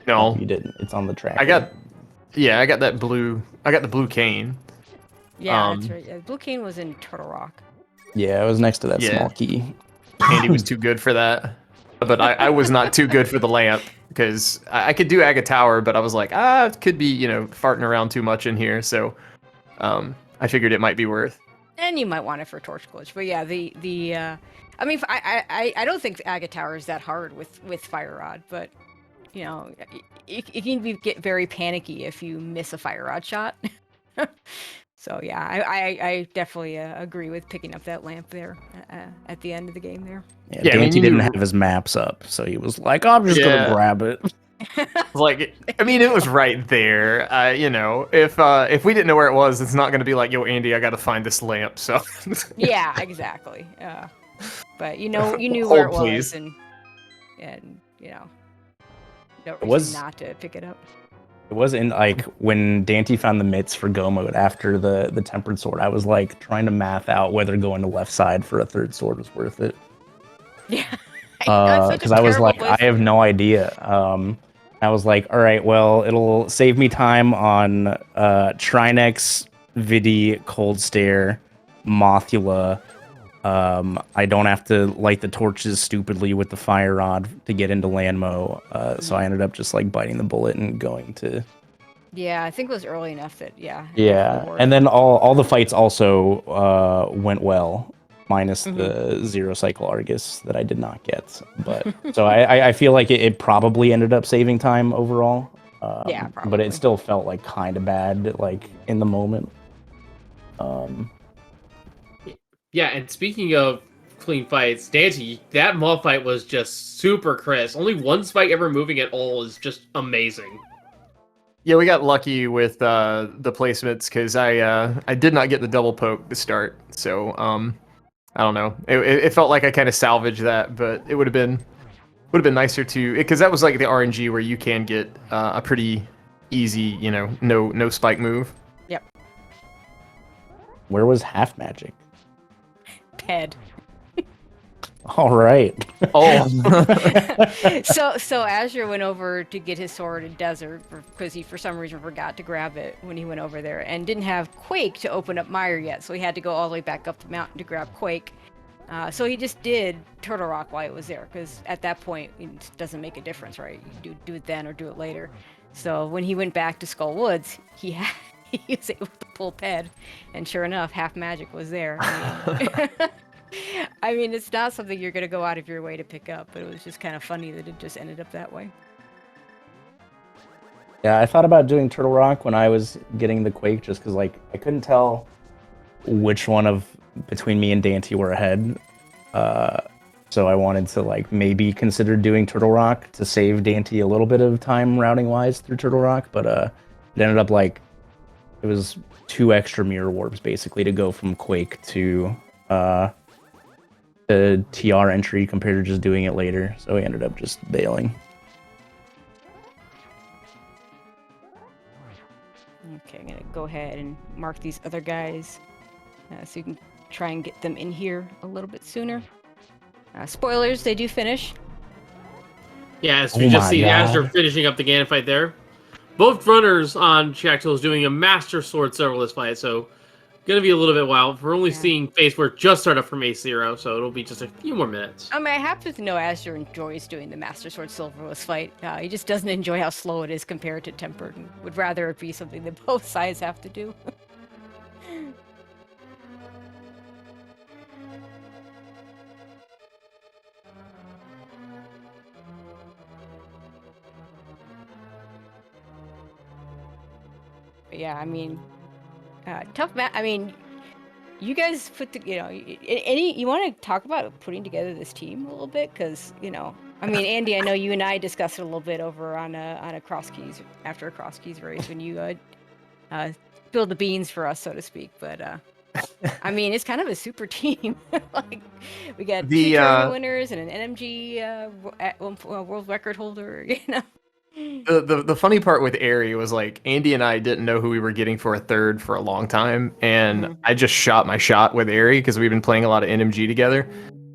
No, you didn't. It's on the track. I got that blue. I got the blue cane. Yeah, that's right. Yeah, Blue Cane was in Turtle Rock. Yeah, it was next to that Yeah. small key. Andy was too good for that, but I was not too good for the lamp because I could do Aga Tower, but I was like, it could be farting around too much in here, so I figured it might be worth. And you might want it for Torch Glitch, but yeah, I mean, I don't think Aga Tower is that hard with Fire Rod, but you know, it can get very panicky if you miss a Fire Rod shot. So yeah, I definitely agree with picking up that lamp there at the end of the game there. Yeah, I mean, Dante didn't you- have his maps up, so he was like, "I'm just Yeah. gonna grab it." Like, I mean, it was right there. If we didn't know where it was, it's not going to be like, yo, Andy, I got to find this lamp. So Yeah, exactly. But you knew Hold, where it please. was, and no It reason was- not to pick it up. It was in like when Dante found the mitts for go mode after the tempered sword. I was like trying to math out whether going to left side for a third sword was worth it. Yeah. Because I was like, I have no idea. I was like, all right, well, it'll save me time on Trinex, Vidi, Cold Stare, Mothula. I don't have to light the torches stupidly with the fire rod to get into Landmo. So I ended up just like biting the bullet and going to Yeah, I think it was early enough that Yeah, definitely worked. and then all the fights also went well, minus Mhm. the 0 cycle Argus that I did not get. But so I feel like it probably ended up saving time overall. Yeah, But probably. it still felt like kind of bad, like in the moment. Yeah, and speaking of clean fights, Dante, that mob fight was just super crisp. Only one spike ever moving at all is just amazing. Yeah, we got lucky with the placements because I did not get the double poke to start, so I don't know. It felt like I kind of salvaged that, but it would have been nicer to, because that was like the RNG where you can get a pretty easy, no spike move. Yep. Where was half magic? Ped. All right. Oh, So Azure went over to get his sword in desert because he for some reason forgot to grab it when he went over there and didn't have Quake to open up Mire yet, so he had to go all the way back up the mountain to grab Quake. So he just did Turtle Rock while it was there, because at that point it doesn't make a difference, right? You do it then or do it later. So when he went back to Skull Woods, he was able to pull Ped, and sure enough, half magic was there. I mean, it's not something you're gonna go out of your way to pick up, but it was just kind of funny that it just ended up that way. Yeah, I thought about doing Turtle Rock when I was getting the Quake, just because like I couldn't tell which one of between me and Dante were ahead. So I wanted to like maybe consider doing Turtle Rock to save Dante a little bit of time routing wise through Turtle Rock, but it ended up like it was 2 extra mirror warps basically to go from Quake to the TR entry compared to just doing it later. So I ended up just bailing. Okay, I'm gonna go ahead and mark these other guys so you can try and get them in here a little bit sooner. Spoilers, they do finish. Yeah, as we just see God. Azure finishing up the Ganon fight there. Both runners on Shaktool is doing a Master Sword serverless fight, so gonna be a little bit wild. We're only seeing phase work just start up from A0, so it'll be just a few more minutes. I mean, I happen to know Azure enjoys doing the Master Sword Silverless fight. He just doesn't enjoy how slow it is compared to Tempered, and would rather it be something that both sides have to do. But yeah, I mean, tough match. I mean, you guys put the, you want to talk about putting together this team a little bit? Because, I mean, Andy, I know you and I discussed it a little bit over on a Cross Keys, after a Cross Keys race, when you spilled the beans for us, so to speak. But, I mean, it's kind of a super team. Like, we got 2 tournament winners and an NMG world record holder, The funny part with Aerie was like Andy and I didn't know who we were getting for a third for a long time, and I just shot my shot with Aerie because we've been playing a lot of NMG together,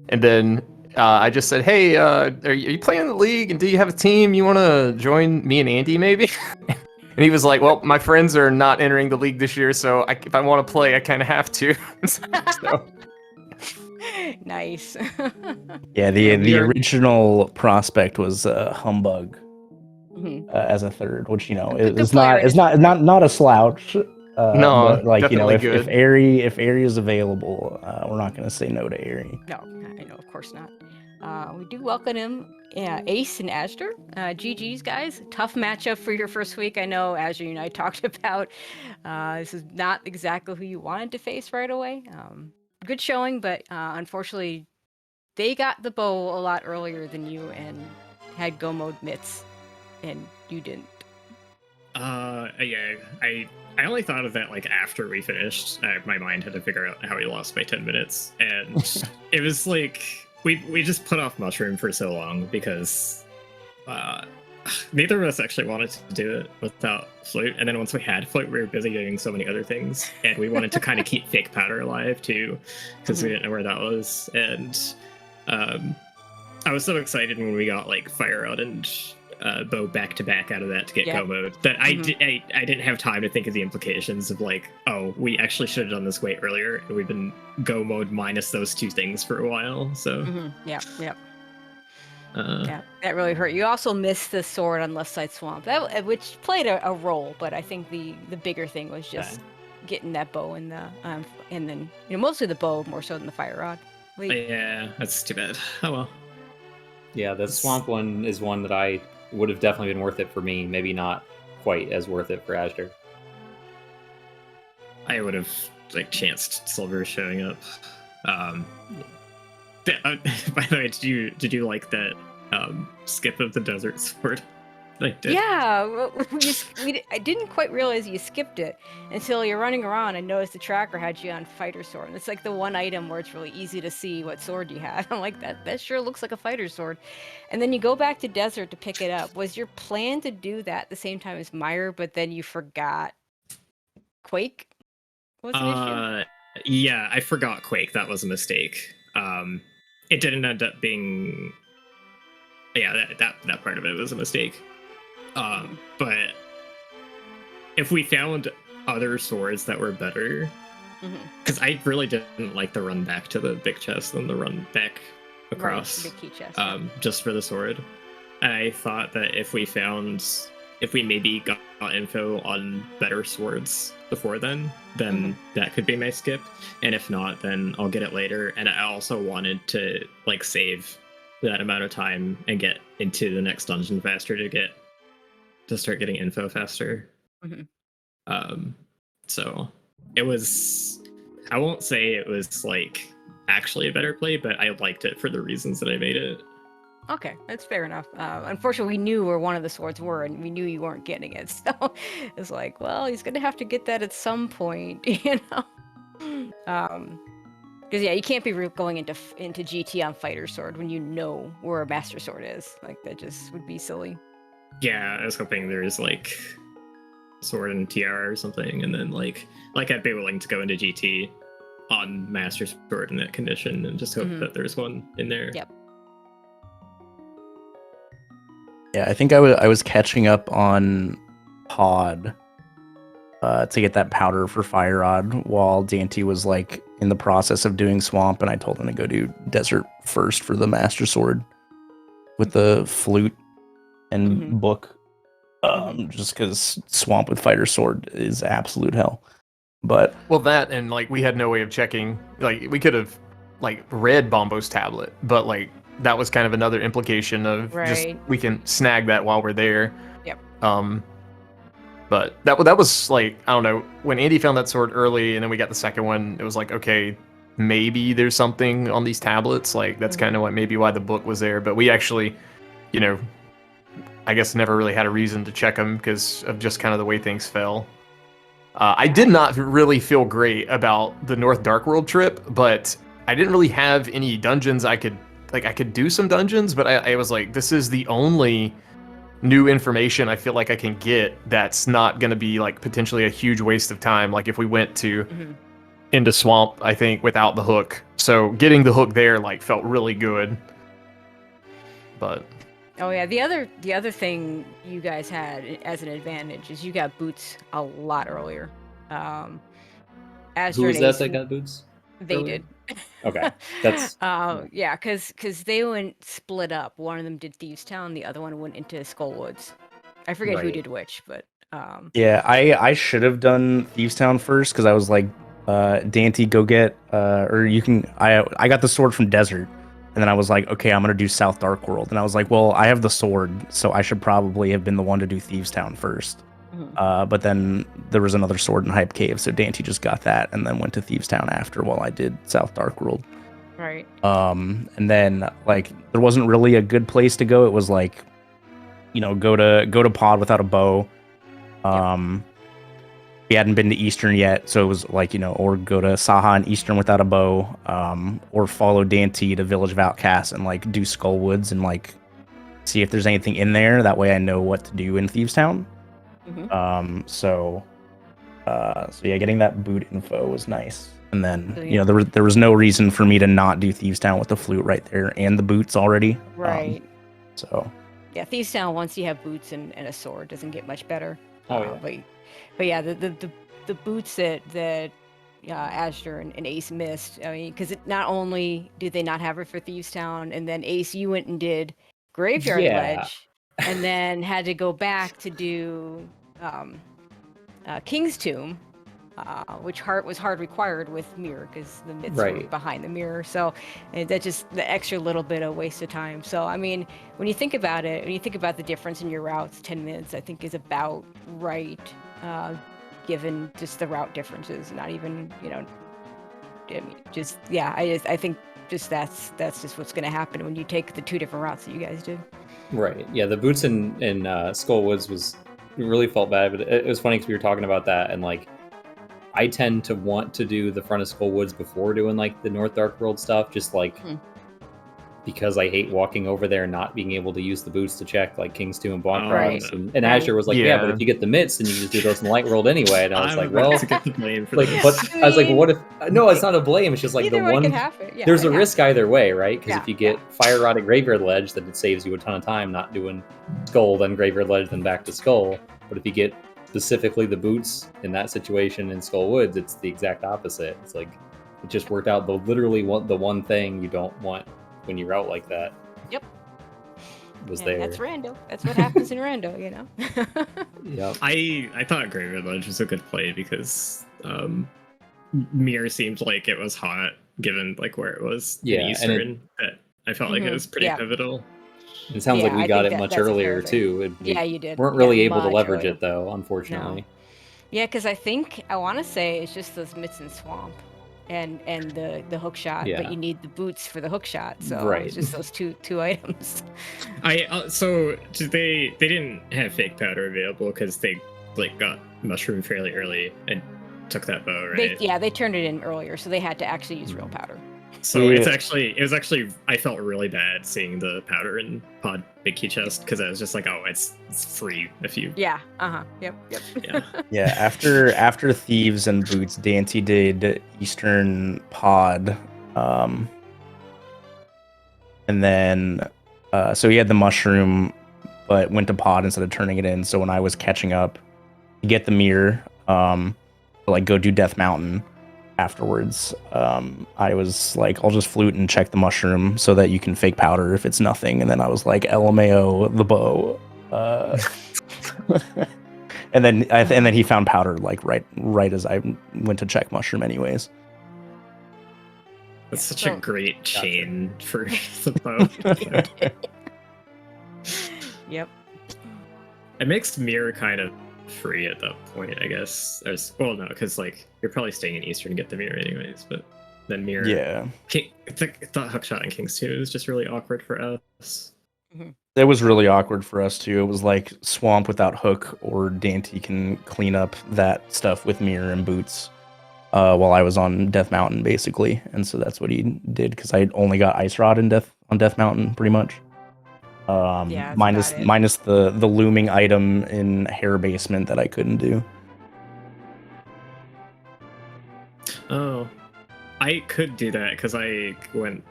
and then I just said, "Hey, are you playing the league? And do you have a team? You want to join me and Andy maybe?" And he was like, "Well, my friends are not entering the league this year, so if I want to play, I kind of have to." So. Nice. Yeah, the original prospect was Humbug as a third, which is not a slouch. No, but like definitely if good. Aerie is available, we're not gonna say no to Aerie. No, I know, of course not. We do welcome him, Ace and Azure. GG's, guys. Tough matchup for your first week. I know Azure and I talked about this is not exactly who you wanted to face right away. Good showing, but unfortunately, they got the bow a lot earlier than you and had go mode mitts, and you didn't. Yeah, I only thought of that like after we finished. My mind had to figure out how we lost by 10 minutes, and it was like we just put off Mushroom for so long because neither of us actually wanted to do it without Flute, and then once we had Flute, we were busy doing so many other things, and we wanted to kind of keep Fake Powder alive too, because we didn't know where that was, and I was so excited when we got like Fire Out and Bow back to back out of that to get go mode that I didn't have time to think of the implications of like, oh, we actually should have done this way earlier, and we've been go mode minus those 2 things for a while. So Yeah. Yeah, that really hurt. You also missed the sword on left side swamp, which played a role, but I think the bigger thing was just getting that bow in the and then mostly the bow more so than the fire rod. Yeah, that's too bad. Oh well. Yeah, the swamp one is one that I would have definitely been worth it for me. Maybe not quite as worth it for Ashdar. I would have chanced Silver showing up. By the way, did you like that skip of the desert sword? I did. Yeah, I didn't quite realize you skipped it until you're running around and noticed the tracker had you on fighter sword. And it's like the one item where it's really easy to see what sword you have. I'm like, that sure looks like a fighter sword. And then you go back to desert to pick it up. Was your plan to do that at the same time as Meyer, but then you forgot Quake was an issue? Yeah, I forgot Quake. That was a mistake. It didn't end up being. Yeah, that part of it was a mistake. But if we found other swords that were better, because I really didn't like the run back to the big chest and the run back across, right, the key chest, just for the sword. I thought that if we maybe got info on better swords before then that could be my skip. And if not, then I'll get it later. And I also wanted to save that amount of time and get into the next dungeon faster to start getting info faster. So it was, I won't say it was actually a better play, but I liked it for the reasons that I made it. Okay, that's fair enough. Unfortunately, we knew where one of the swords were, and we knew you weren't getting it. So it's like, well, he's gonna have to get that at some point, Because yeah, you can't be going into GT on fighter sword when you know where a master sword is. That just would be silly. Yeah, I was hoping there's sword and TR or something, and then I'd be willing to go into GT on master sword in that condition and just hope that there's one in there. Yep. Yeah, I think I was catching up on Pod to get that powder for Fire Rod while Dante was in the process of doing Swamp, and I told him to go do Desert first for the Master Sword with the flute and book. Just because Swamp with Fighter Sword is absolute hell. But that and we had no way of checking. We could have read Bombo's tablet, but that was kind of another implication of just we can snag that while we're there. Yep. But that was I don't know, when Andy found that sword early and then we got the second one, it was okay, maybe there's something on these tablets. That's kind of maybe why the book was there. But we actually, I guess never really had a reason to check them because of just kind of the way things fell. I did not really feel great about the North Dark World trip, but I didn't really have any dungeons I could do some dungeons, but I was this is the only new information I feel I can get that's not going to be potentially a huge waste of time. If we went to into Swamp, I think, without the hook. So getting the hook there felt really good. But oh yeah, the other thing you guys had as an advantage is you got boots a lot earlier. Who was that got boots? They earlier? did. Okay, that's yeah, because they went split up. One of them did Thieves Town, the other one went into Skullwoods. I forget who did which, but yeah, I should have done Thieves Town first because I was Dante, go get or you can. I got the sword from Desert, and then I was okay, I'm gonna do South Dark World, and I was well, I have the sword, so I should probably have been the one to do Thieves Town first. But then there was another sword in Hype Cave, so Dante just got that and then went to Thieves Town after while I did South Dark World. Right. And then there wasn't really a good place to go. It was go to Pod without a bow. We hadn't been to Eastern yet, so it was or go to Saha and Eastern without a bow, or follow Dante to Village of Outcasts and do Skullwoods and see if there's anything in there. That way I know what to do in Thieves Town. So yeah, getting that boot info was nice. And then there was no reason for me to not do Thieves Town with the flute right there and the boots already. Right. So yeah, Thieves Town, once you have boots and a sword, doesn't get much better. Oh yeah. But yeah, the boots that Ashdar and Ace missed. I mean, because not only did they not have it for Thieves Town, and then Ace, you went and did Graveyard Yeah. Ledge, and then had to go back to do King's Tomb, which was hard required with mirror because the myths were Right. behind the mirror. So that just the extra little bit of waste of time. So I mean, when you think about it, when you think about the difference in your routes, 10 minutes I think is about right, given just the route differences. Not even I mean, just yeah. I think just that's just what's going to happen when you take the two different routes that you guys did. Right. Yeah, the boots in Skull Woods was really felt bad, but it was funny because we were talking about that, and like I tend to want to do the front of Skull Woods before doing like the North Dark World stuff, just like because I hate walking over there and not being able to use the boots to check like King's 2 and Blanc Right. Cross. And Azure was like, yeah, but if you get the mitts, then you can just do those in the Light World anyway. And I was I'm like, about well, to get the blame for like, this. but I was like, well, what if? No, it's not a blame. It's just like Either the way one. can happen. Yeah, there's it a risk either way, right? Because Yeah, if you get Fire Rod at Graveyard Ledge, then it saves you a ton of time not doing Skull, then Graveyard Ledge, then back to Skull. But if you get specifically the boots in that situation in Skull Woods, it's the exact opposite. It's like it just worked out the one thing you don't want when you route like that. Yep. Was And there. That's rando. That's what happens in rando, Yep. I thought Graveyard Ledge was a good play because Mirror seemed like it was hot given like where it was Yeah, in and Eastern. That I felt like it was pretty Yeah. pivotal. It sounds like Yeah, we I got think it much that's a fair earlier thing. too. We Yeah, you did. weren't really Yeah, able to much leverage earlier. it though, unfortunately. Yeah, because I want to say it's just those mitts and swamp, and the hook shot, Yeah. but you need the boots for the hook shot. So Right. it's just those two items. So they didn't have fake powder available because they like got mushroom fairly early and took that bow, right? They turned it in earlier, so they had to actually use real powder. So Yeah. it was actually I felt really bad seeing the powder in Pod Big Key Chest because I was just like, oh, it's free if you Yeah. Yep. yeah. Yeah, after Thieves and Boots, Dante did Eastern Pod, and then so he had the mushroom, but went to Pod instead of turning it in. So when I was catching up to get the mirror, to, like go do Death Mountain afterwards, I was like, I'll just flute and check the mushroom so that you can fake powder if it's nothing. And then I was like, LMAO the bow. And then he found powder like right as I went to check mushroom anyways. That's such So- a great chain for the bow. Yep. It makes Mirror kind of free at that point, I guess. Well, no, because like you're probably staying in Eastern to get the Mirror anyways, but then Mirror. Yeah, I thought Hookshot and King's 2 was just really awkward for us. it was really awkward for us too. It was like swamp without hook, or Dante can clean up that stuff with mirror and boots. While I was on Death Mountain, basically, and so that's what he did because I only got Ice Rod on Death Mountain, pretty much. Yeah, that's minus about it. minus the looming item in Hair Basement that I couldn't do. Oh, I could do that because I went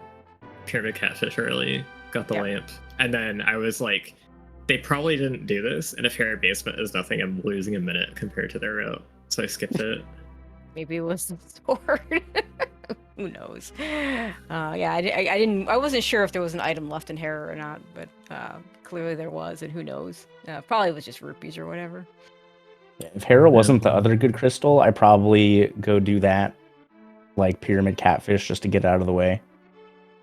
Pyramid Catfish early, got the Yeah. lamp, and then I was like, they probably didn't do this, and if Hair Basement is nothing, I'm losing a minute compared to their route, so I skipped it. Maybe it was the sword. Who knows? Yeah, I wasn't sure if there was an item left in Hair or not, but clearly there was, and who knows? Probably it was just rupees or whatever. Yeah, if Hera wasn't the other good crystal, I'd probably go do that, like Pyramid Catfish, just to get out of the way.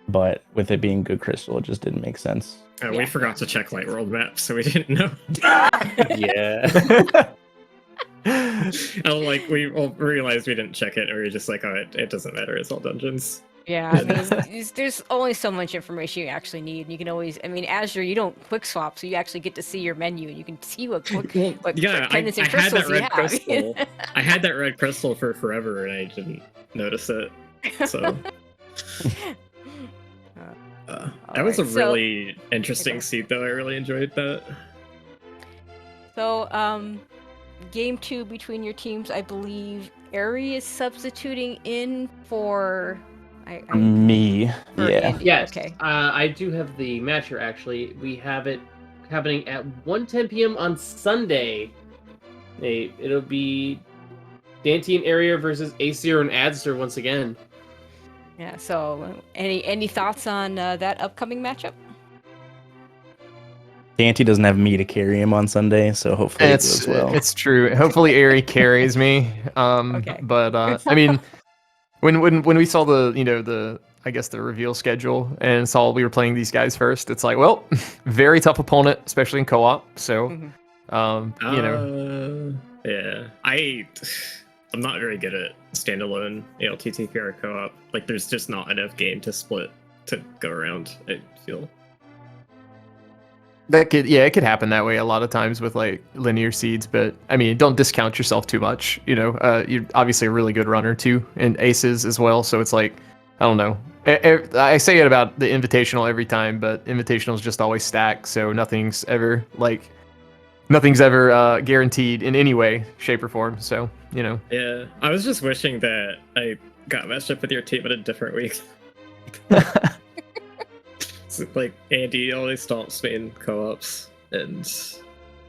But with it being good crystal, it just didn't make sense. We Yeah. forgot to check Light World maps, so we didn't know. Yeah. And like we realized we didn't check it, and we were just like, oh, it doesn't matter. It's all dungeons. Yeah, I mean, there's only so much information you actually need. And you can always, I mean, Azure, you don't quick swap, so you actually get to see your menu, and you can see what quick Yeah, pendants and I had crystals that you red have. crystal. I had that red crystal for forever, and I didn't notice it. So that was a Alright, so- really interesting seat, though. I really enjoyed that. So, game 2 between your teams, I believe Ari is substituting in for Me, for yeah. Andy. Yes. Okay. I do have the match here, actually. We have it happening at 1:10 p.m. on Sunday. It'll be Dante and Area versus Aesir and Adster once again. Yeah. So, any thoughts on that upcoming matchup? Dante doesn't have me to carry him on Sunday, so hopefully it goes well. It's true. Hopefully Ari carries me. Okay. But I mean, when we saw the I guess the reveal schedule and saw we were playing these guys first, it's like, well, very tough opponent, especially in co-op. So, yeah, I'm not very good at standalone ALTTPR co-op. Like, there's just not enough game to split to go around, I feel. It could happen that way a lot of times with like linear seeds, but I mean, don't discount yourself too much. You're obviously a really good runner too, and aces as well. So it's like, I don't know. I say it about the Invitational every time, but Invitational's just always stacked, so nothing's ever guaranteed in any way, shape, or form. So Yeah, I was just wishing that I got matched up with your team at a different week. So, like, Andy always stomps me in co-ops, and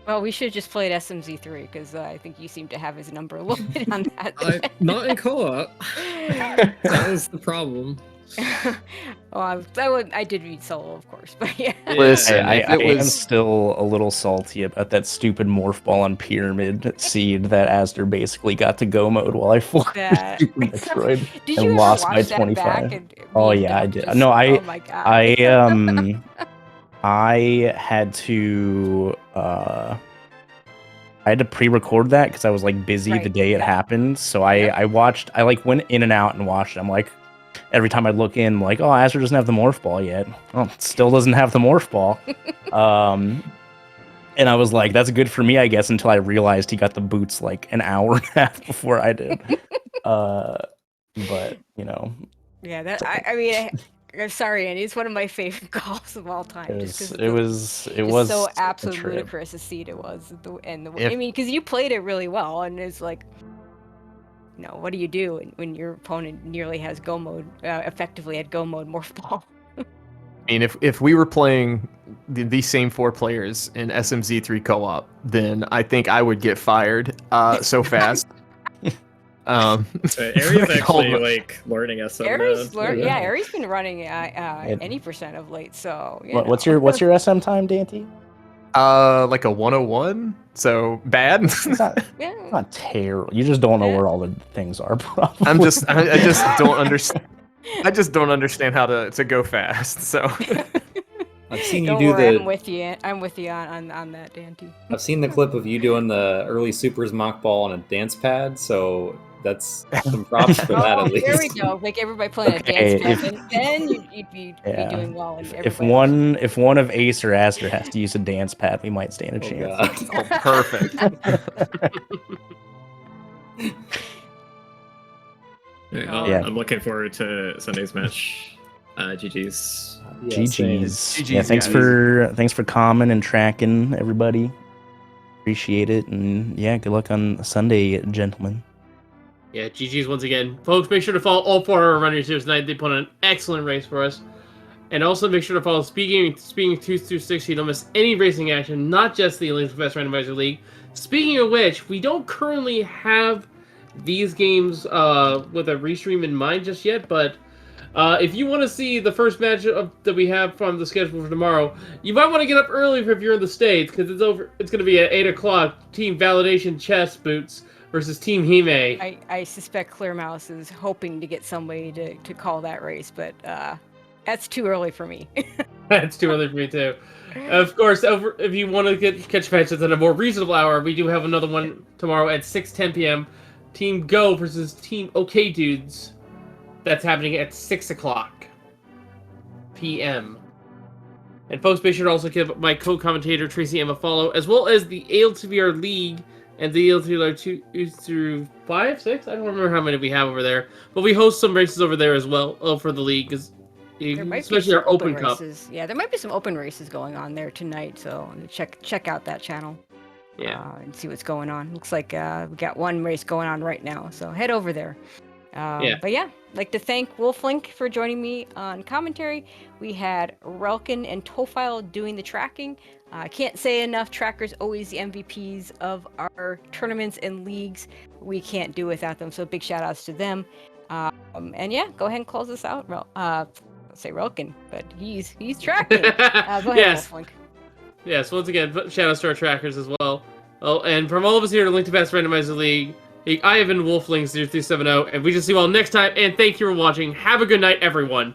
Well, we should have just played SMZ3 because I think you seem to have his number a little bit on that. not in co-op. That was the problem. Well, I did read solo, of course, but yeah. Listen, I am still a little salty about that stupid morph ball on Pyramid seed that Astor basically got to go mode while I fought Super Metroid Did and you ever lost watch by that 25. back and Oh being yeah, I dumb? did. Just- No, oh my God. I had to pre-record that because I was like busy the Right, day it yeah. happened. So Yep. I like went in and out and watched it. I'm like, every time I look in, like, oh, Azure doesn't have the morph ball yet. Oh, it still doesn't have the morph ball. And I was like, that's good for me, I guess, until I realized he got the boots like an hour and a half before I did. But Yeah, I mean, I'm sorry, Andy. It's one of my favorite calls of all time. it was Just so a absolute trip. ludicrous to see it was. I mean, If- because you played it really well, and it's like, what do you do when your opponent nearly has go mode, effectively at go mode morph ball? I mean, if we were playing these same 4 players in SMZ3 co-op, then I think I would get fired so fast. Ari's actually like learning SM. Ari's been running any percent of late. So What's your SM time, Dante? Like a 101. So bad. It's not terrible. You just don't know where all the things are. Probably. I just don't understand. I just don't understand how to go fast. So I've seen you Don't do worry, the. I'm with you on that, Dante. I've seen the clip of you doing the early supers mock ball on a dance pad, so that's some props for that at least. There we go. Like everybody playing a dance pad, and then you'd be doing well. And If everybody else. one of Ace or Aster has to use a dance pad, we might stand a chance. oh, perfect. Yeah. I'm looking forward to Sunday's match. GG's. Yeah, GG's. same. Yeah, GG's, thanks for commenting and tracking, everybody. Appreciate it, and yeah, good luck on Sunday, gentlemen. Yeah, GG's once again. Folks, make sure to follow all 4 of our runners here tonight. They put on an excellent race for us. And also make sure to follow SpeedGaming 2 through 6 so you don't miss any racing action, not just the Elite Best Randomizer League. Speaking of which, we don't currently have these games with a restream in mind just yet, but if you want to see the first match that we have from the schedule for tomorrow, you might want to get up early if you're in the States, because it's going to be at 8 o'clock. Team Validation Chest Boots versus Team Hime. I suspect Clear Mouse is hoping to get somebody to call that race, but that's too early for me. That's too early for me too. Of course, if you want to catch matches at a more reasonable hour, we do have another one tomorrow at 6:10 p.m. Team Go versus Team OK Dudes. That's happening at 6 o'clock p.m. And folks, make sure to also give my co-commentator Tracy Emma follow, as well as the ALTTPR League and the ALTTPR 2 through 5, 6. I don't remember how many we have over there, but we host some races over there as well for the league, especially our Open Cup. Races. Yeah, there might be some open races going on there tonight, so check out that channel. Yeah, and see what's going on. Looks like we got one race going on right now, so head over there. But yeah, I'd like to thank Wolflink for joining me on commentary. We had Relkin and Tofile doing the tracking. I can't say enough, trackers always the MVPs of our tournaments and leagues. We can't do without them, so big shout outs to them. And yeah, go ahead and close this out. I'll say Relkin, but he's tracking. Go ahead, Yes. Wolflink. Yes, once again, shout out to our trackers as well. Oh, and from all of us here at Link to Past Randomizer League, I have been Wolfling0370, and we shall see you all next time, and thank you for watching. Have a good night, everyone.